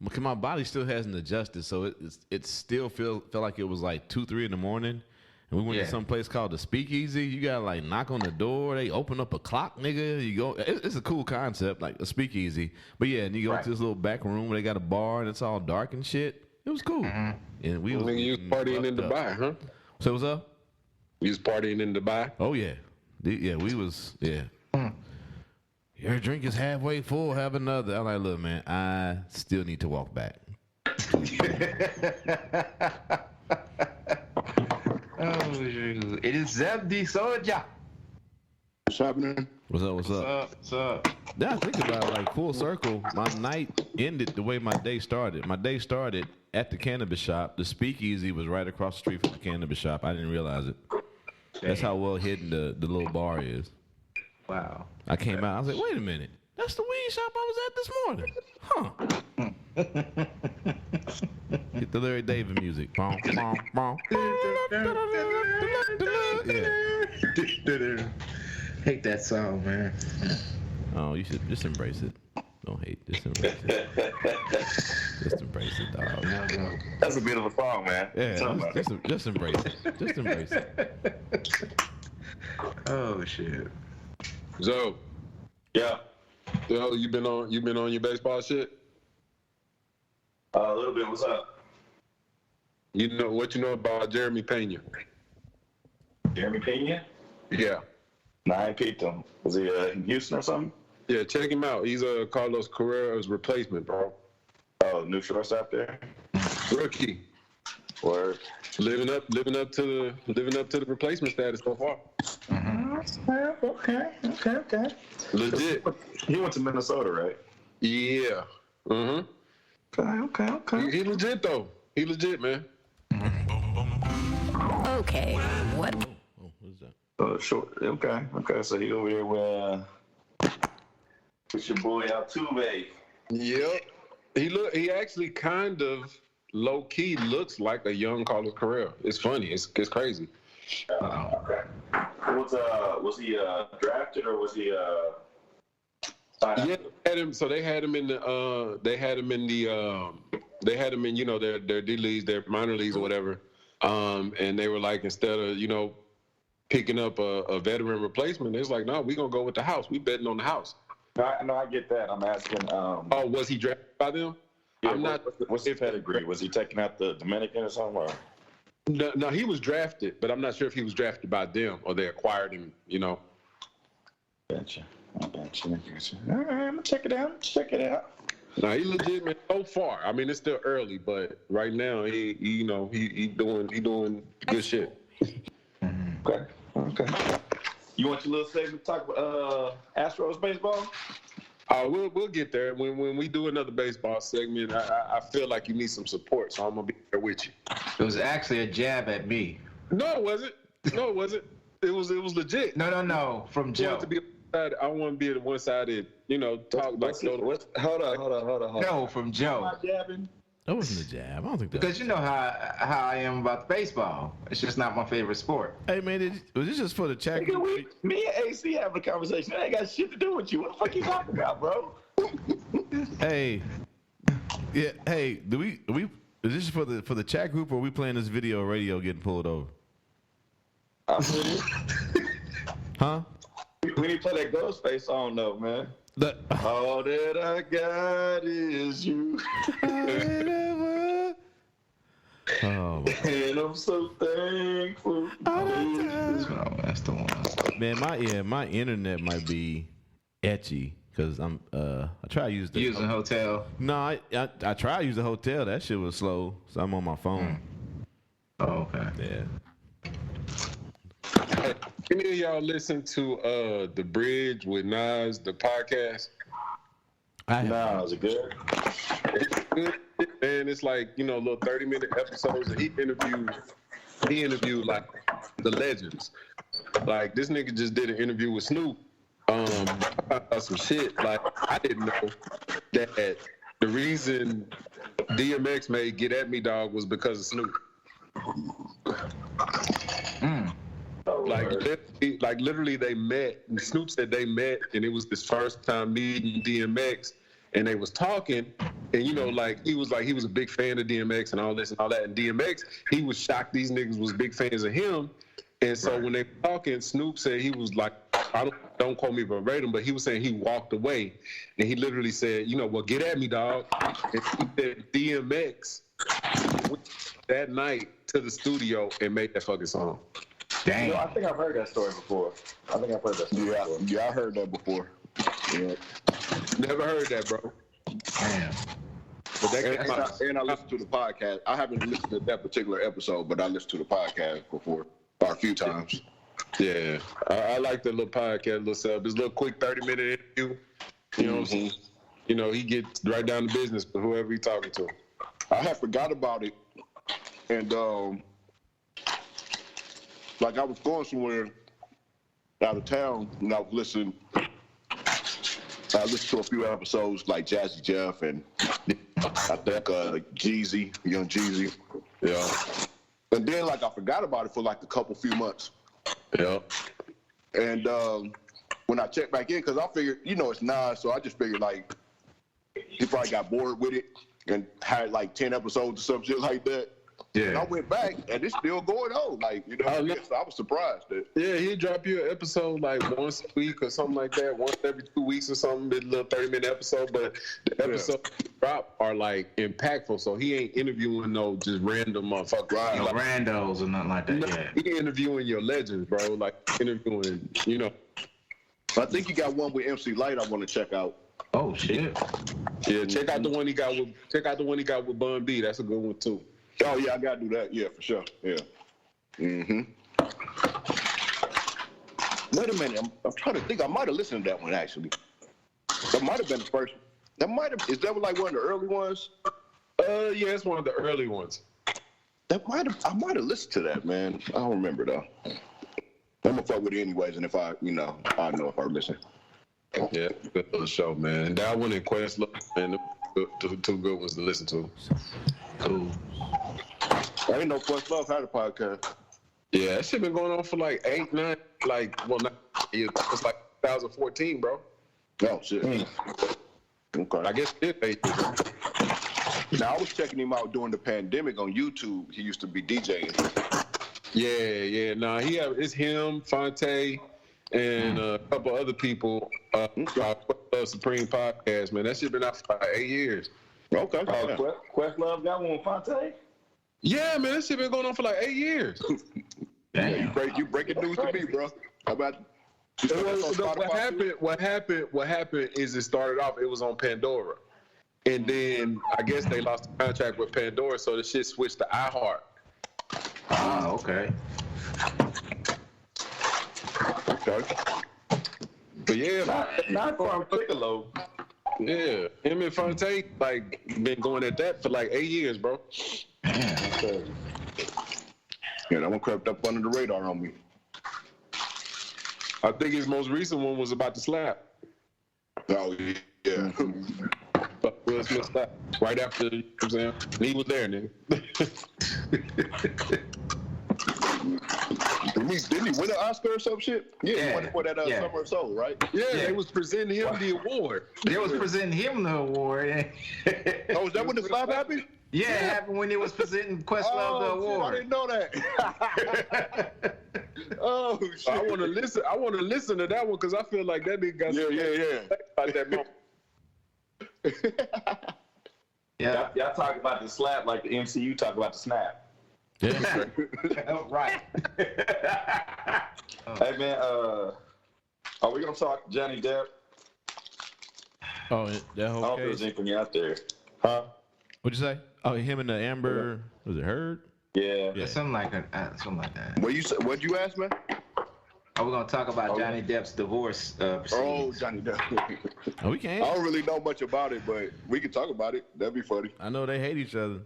My body still hasn't adjusted, so it still felt like it was like 2-3 in the morning, and we went to some place called the Speakeasy. You gotta like knock on the door. They open up a clock, nigga. You go. It's a cool concept, like a Speakeasy. But yeah, and you go to this little back room where they got a bar and it's all dark and shit. It was cool. And we was partying in Dubai, huh? So what's up? You was partying in Dubai? Oh yeah, we was Your drink is halfway full. Have another. I'm like, look, man, I still need to walk back. It is Zeb the Soldier. What's happening? What's up? Then I think about it, like full circle. My night ended the way my day started. My day started at the cannabis shop. The Speakeasy was right across the street from the cannabis shop. I didn't realize it. That's how well hidden the little bar is. Wow. I came out. I was like, wait a minute. That's the weed shop I was at this morning. Huh. Get the Larry David music. Bom, bom, bom. Yeah. Hate that song, man. Oh, you should just embrace it. Don't hate. Just embrace it. Just embrace it, dog. That's a beautiful song, man. Yeah, just embrace it. Just embrace it. Oh shit. Zo. Yeah. Yo, you been on your baseball shit? A little bit. What's up? You know what you know about Jeremy Pena? Jeremy Pena? Yeah. Nah, I ain't peeped him. Was he in Houston or something? Yeah, check him out. He's Carlos Carrera's replacement, bro. Oh, new shortstop there. Rookie. Word. Living up to the replacement status so far. Okay. Legit. He went to Minnesota, right? Yeah. Okay. He legit though. He legit, man. Okay, what? Oh, what is that? Sure. Okay. So he over here with your boy Outchea. Yep. He actually kind of low key looks like a young Carlos Carrera. It's funny. It's crazy. Okay. Was he drafted or was he Yeah, had him. So they had him in their D leagues, their minor leagues or whatever. And they were like, instead of picking up a veteran replacement, it's like, no, we gonna go with the house. We betting on the house. No, I get that. I'm asking. Oh, was he drafted by them? Yeah, I'm not. What's his pedigree? Was he taking out the Dominican or something? Or? No, he was drafted, but I'm not sure if he was drafted by them or they acquired him. Gotcha. All right, I'm gonna check it out. No, he legit, man. So far, I mean, it's still early, but right now, he doing good shit. Okay. You want your little segment to talk about Astros baseball? We'll get there. When we do another baseball segment, I feel like you need some support, so I'm gonna be there with you. It was actually a jab at me. No, it wasn't. It was legit. No. From Joe. I want to be the one-sided, talk like. Hold on. No, from Joe. Jabbing. That wasn't a jab. I don't think that. Because you know how I am about baseball. It's just not my favorite sport. Hey man, was this just for the chat? Me and AC having a conversation. That ain't got shit to do with you. What the fuck you talking about, bro? Hey, yeah. Hey, is this for the chat group, or are we playing this video radio getting pulled over? Huh? We need to play that Ghostface song though, man. All that I got is you. Oh, and I'm so thankful. Oh, that's the one. Man, my internet might be etchy because I try to use the using hotel. No, I try to use the hotel. That shit was slow, so I'm on my phone. Oh, okay. Yeah. Hey, any of y'all listen to The Bridge with Nas, the podcast? Nah, is it good? It's good, man. It's like, little 30-minute episodes, and he interviewed like the legends. Like, this nigga just did an interview with Snoop about some shit. Like, I didn't know that the reason DMX made Get At Me Dog was because of Snoop. Like literally they met, and Snoop said they met, and it was his first time meeting DMX, and they was talking, and like he was a big fan of DMX and all this and all that, and DMX, he was shocked these niggas was big fans of him, and so when they were talking, Snoop said he was like, don't quote me verbatim, but he was saying he walked away, and he literally said, well, get at me, dog, and he said DMX went that night to the studio and made that fucking song. Dang. I think I've heard that story before. Yeah, I heard that before. Yeah. Never heard that, bro. Damn. But and I listened to the podcast. I haven't listened to that particular episode, but I listened to the podcast before, or a few times. Yeah, I like the little podcast, little stuff. This little quick 30-minute interview. You know what I'm saying? He gets right down to business with whoever he's talking to. I had forgot about it, and like I was going somewhere out of town, and I was listening. I listened to a few episodes like Jazzy Jeff and I think Jeezy, Young Jeezy. Yeah. And then like I forgot about it for like a few months. Yeah. And when I checked back in, because I figured, it's Nas, so I just figured like he probably got bored with it and had like 10 episodes or some shit like that. Yeah. And I went back, and it's still going on. Like, so I was surprised. Yeah, he'd drop you an episode like once a week or something like that, once every 2 weeks or something, a little 30-minute episode. But the episodes he drop are like impactful, so he ain't interviewing no just random motherfuckers. Right. No randos or nothing like that. Yeah. He interviewing your legends, bro. Like interviewing, I think you got one with MC Light I want to check out. Oh shit. Yeah, check out the one he got with Bun B. That's a good one too. Oh yeah, I gotta do that. Yeah, for sure. Yeah. Wait a minute. I'm trying to think. I might have listened to that one actually. That might have been the first. Is that like one of the early ones? Yeah, it's one of the early ones. I might have listened to that, man. I don't remember though. I'm gonna fuck with it anyways, and if I know if I listen. Yeah, good little show, man. That one and Questlove, man, the two good ones to listen to. Cool. I didn't know Questlove had a podcast. Yeah, that shit been going on for like 8, 9, it's like 2014, bro. Oh shit. Okay. I guess it 8 years. Now I was checking him out during the pandemic on YouTube. He used to be DJing. Yeah. Nah, it's him, Fonte, and a couple other people. Supreme Podcast, man. That shit been out for like 8 years. Okay. Questlove got one with Fonte? Yeah, man, that shit been going on for like 8 years. Damn. You breaking news to me, bro. How about what happened is it started off, it was on Pandora. And then I guess they lost the contract with Pandora, so the shit switched to iHeart. Ah, okay. But yeah, not from Piccolo. Yeah, him and Fonte like been going at that for like 8 years, bro. Yeah, that one crept up under the radar on me. I think his most recent one was about to slap. Oh yeah. But we'll messed up. Right after, you know what I'm saying? He was there, nigga. Didn't he win an Oscar or some shit? Yeah, he won it for that Summer of Soul, right? Yeah, they was presenting him the award. They was presenting him the award. Oh, is that when the slap happened? Yeah, it happened when they was presenting Questlove the award. Shit, I didn't know that. Oh shit! I want to listen. I want to listen to that one because I feel like that nigga got about that moment. Yeah, y'all talk about the slap like the MCU talk about the snap. Yeah. Right. Hey man, are we gonna talk Johnny Depp? Oh, that I whole don't know if case. there's anything out there, huh? What'd you say? Oh, him and the Amber. Was it Heard? Yeah. Something like that. Something like that. What'd you ask, man? Are we gonna talk about Johnny Depp's divorce proceedings? Oh, Johnny Depp. Oh, we can. I don't really know much about it, but we can talk about it. That'd be funny. I know they hate each other.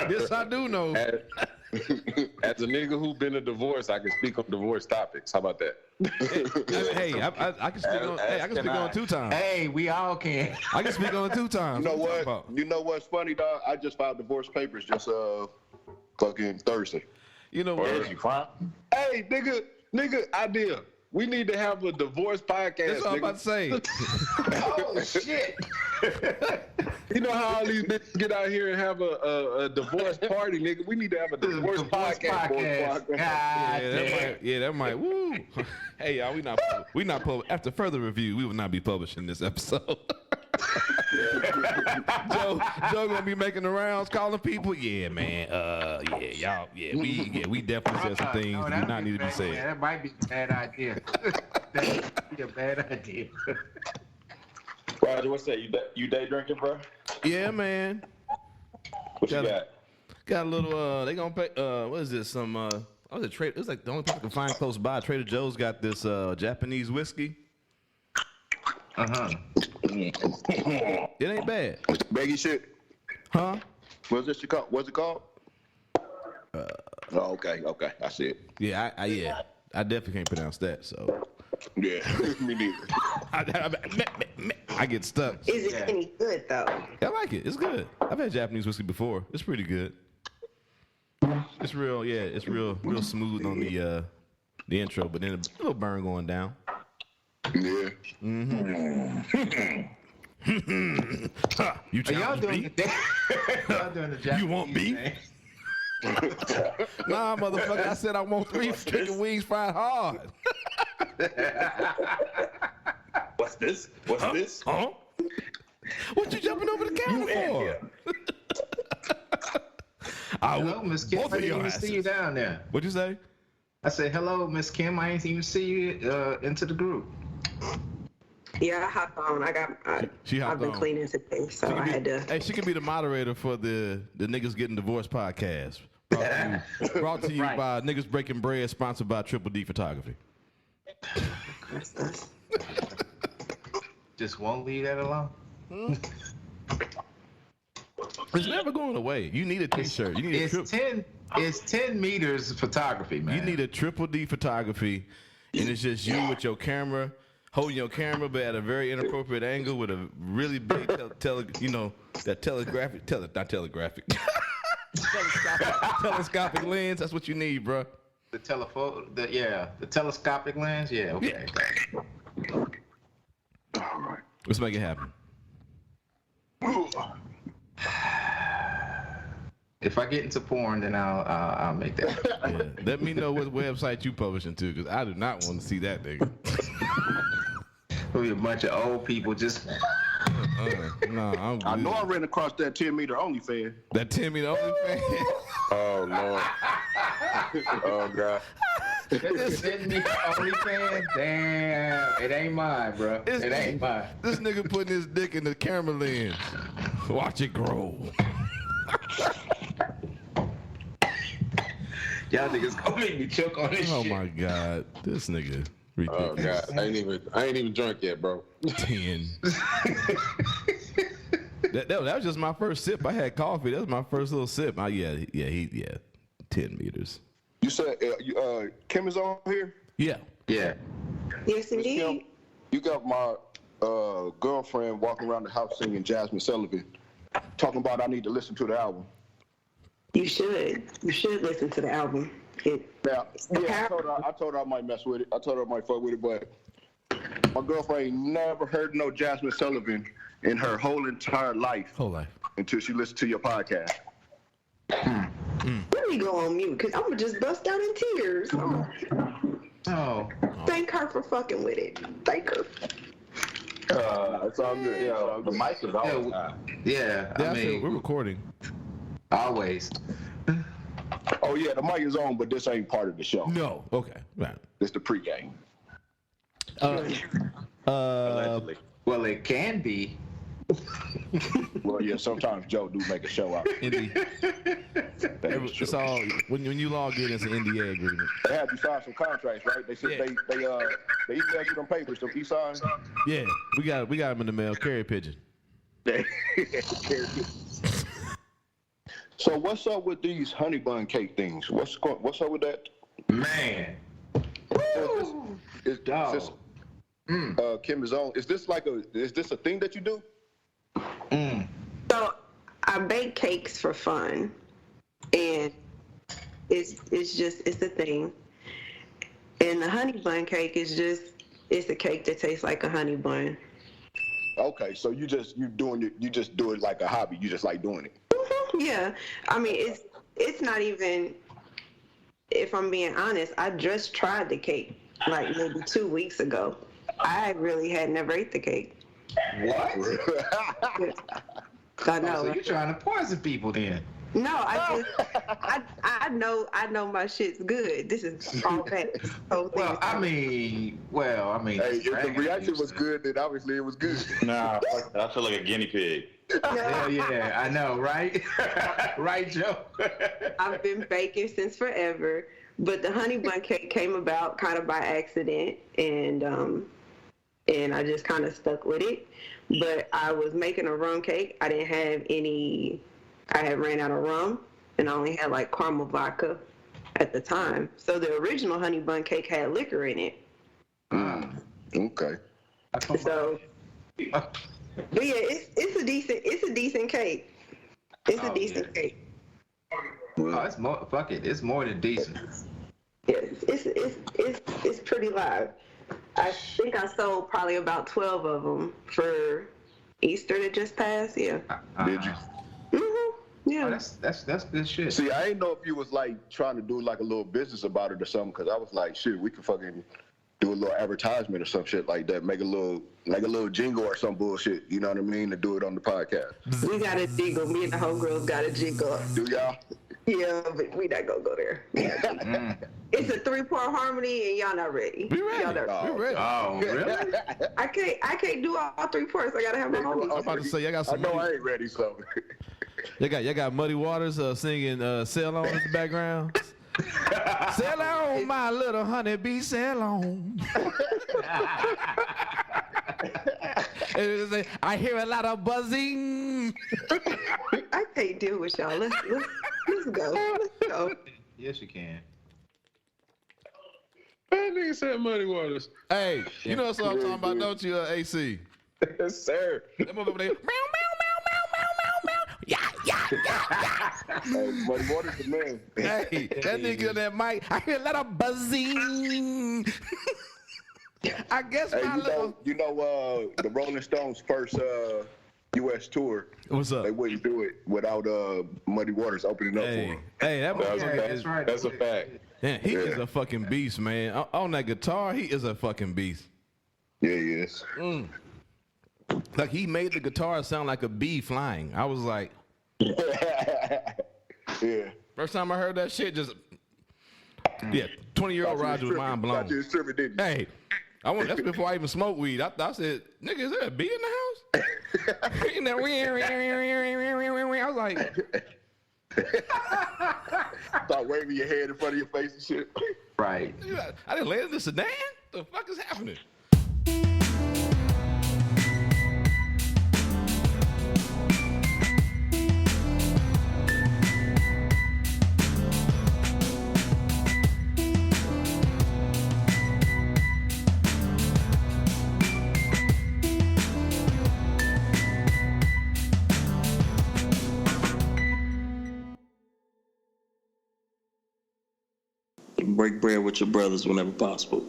This I do know. As a nigga who been a divorce, I can speak on divorce topics. How about that? Hey, I can speak on. Hey, I can speak on 2 times. Hey, we all can. I can speak on 2 times. You know what? You know what's funny, dog? I just filed divorce papers just fucking Thursday. You know what? Hey, nigga, idea. We need to have a divorce podcast. That's what I'm about to say. Oh shit! You know how all these niggas get out here and have a divorce party, nigga? We need to have a divorce podcast. That might. Woo. Hey, y'all, we not after further review, we will not be publishing this episode. Joe gonna be making the rounds, calling people. Yeah, man. We definitely said some things that do not need to be said. That might be a bad idea. That might be a bad idea. Roger, what's that? You day drinking, bro? Yeah, man. What you got? Got a little. They gonna pay. What is this? Some. It's Trader. It's like the only place I can find close by. Trader Joe's got this Japanese whiskey. It ain't bad. Baggy shit. Huh? What's it called? Okay. I see it. Yeah, I definitely can't pronounce that. So. Yeah, me neither. I get stuck. Is it any good though? I like it. It's good. I've had Japanese whiskey before. It's pretty good. It's real. Yeah, it's real smooth on the intro, but then a little burn going down. Yeah. Mm-hmm. You challenge me? Y'all doing the Japanese You want beef? Nah, motherfucker. I said I want 3 chicken wings fried hard. What's this? This? Huh? What you jumping over the counter for? Hello, Miss Kim. I didn't even see you down there. What'd you say? I said, hello, Miss Kim. I didn't even see you into the group. Yeah, I hopped on. I've been cleaning today, so I had to. Hey, she can be the moderator for the Niggas Getting Divorced podcast. Brought to you by Niggas Breaking Bread, sponsored by Triple D Photography. Just won't leave that alone. It's never going away. You need a t-shirt. You need It's 10 meters of photography, man. You need a Triple D Photography, and it's just you with your camera, holding your camera, but at a very inappropriate angle with a really big telescopic lens. That's what you need, bro. The telescopic lens. Yeah, okay. All right. Let's make it happen. If I get into porn, then I'll make that. Yeah. Let me know what website you publishing to, because I do not want to see that nigga. There'll be a bunch of old people just. No, I'm good. I know I ran across that 10-meter OnlyFans. That 10-meter OnlyFans? Oh, Lord. Oh, God. This OnlyFans? Damn. It ain't mine, bro. It ain't mine. This nigga putting his dick in the camera lens. Watch it grow. Y'all niggas gonna make me choke on this shit. Oh, my God. This nigga. Ridiculous. Oh, God. I ain't even drunk yet, bro. 10. that was just my first sip. I had coffee. That was my first little sip. 10 meters. You said Kim is on here? Yeah. Yeah. Yes, indeed. Kim, you got my girlfriend walking around the house singing Jasmine Sullivan, talking about I need to listen to the album. You should. You should listen to the album. I told her I might mess with it. I told her I might fuck with it, but my girlfriend ain't never heard no Jasmine Sullivan in her whole entire life. Until she listened to your podcast. Let me go on mute, because I'm going to just bust out in tears. Oh. Thank her for fucking with it. Thank her. It's all good. Yeah, the mic is always on. Yeah, I mean, we're recording. Always. Oh yeah, the mic is on, but this ain't part of the show. No. Okay. Right. It's the pregame. Allegedly. Well, it can be. Well, yeah, sometimes Joe do make a show out. It's all when you log in, it's an NDA agreement. They had you sign some contracts, right? They said they emailed you them papers, so you signed. Yeah, we got them in the mail. Carrier pigeon. So what's up with these honey bun cake things? What's up with that? Man. Is this Kim is on? Is this a thing that you do? So I bake cakes for fun, and it's a thing. And the honey bun cake is it's a cake that tastes like a honey bun. Okay, so you just do it like a hobby. You just like doing it. Yeah, I mean it's not even. If I'm being honest, I just tried the cake like maybe 2 weeks ago. I really had never ate the cake. What? I know. So you're trying to poison people then? No, I know my shit's good. This is all bad. Well, I mean, hey, if the reaction was good, then obviously it was good. Nah, I feel like a guinea pig. Hell yeah, I know, right? Right, Joe? I've been baking since forever, but the honey bun cake came about kind of by accident, and I just kind of stuck with it. But I was making a rum cake. I didn't have any. I had ran out of rum, and I only had like caramel vodka at the time. So the original honey bun cake had liquor in it. Okay. So, but yeah, it's a decent cake. It's a decent cake. Oh, it's more. Fuck it, it's more than decent. Yes, it's pretty live. I think I sold probably about 12 of them for Easter that just passed. Yeah. Did you? Yeah. Oh, that's good shit. See, I didn't know if you was like trying to do like a little business about it or something, because I was like, shit, we could fucking do a little advertisement or some shit like that, make a little jingle or some bullshit. You know what I mean? To do it on the podcast. We got a jingle. Me and the homegirls got a jingle. Do y'all? Yeah, but we not gonna go there. It's a 3-part harmony, and y'all not ready. We ready. Y'all not We ready. Oh, really? I can't do all 3 parts. I gotta have my homies. I'm about to say, I got some. I know I ain't ready, so. You got Muddy Waters singing "Sail On" in the background. Sail on, my little honeybee, sail on. I hear a lot of buzzing. I can't deal with y'all. Let's go. Let's go. Yes, you can. That nigga said Muddy Waters. Hey, you know what I'm talking about, don't you, AC? Yes, sir. That motherfucker, they, meow, meow, meow, meow, meow, meow, meow. Yeah, yeah, yeah, yeah. Hey, Muddy Waters the man. Hey, that nigga on that mic, I hear a lot of buzzing. I guess Hey, my little... you know the Rolling Stones' first U.S. tour. What's up? They wouldn't do it without Muddy Waters opening up for them. Hey, that That's motherfucker That's a fact. Man, he is a fucking beast, man. On that guitar, he is a fucking beast. Yeah, he is. Like, he made the guitar sound like a bee flying. I was like... Yeah. First time I heard that shit, just... Yeah, 20-year-old Roger was mind blown. Hey, that's before I even smoked weed. I said, nigga, is there a bee in the house? And then, I was like... Start waving your head in front of your face and shit. Right. I didn't land in the sedan? The fuck is happening? break bread with your brothers whenever possible.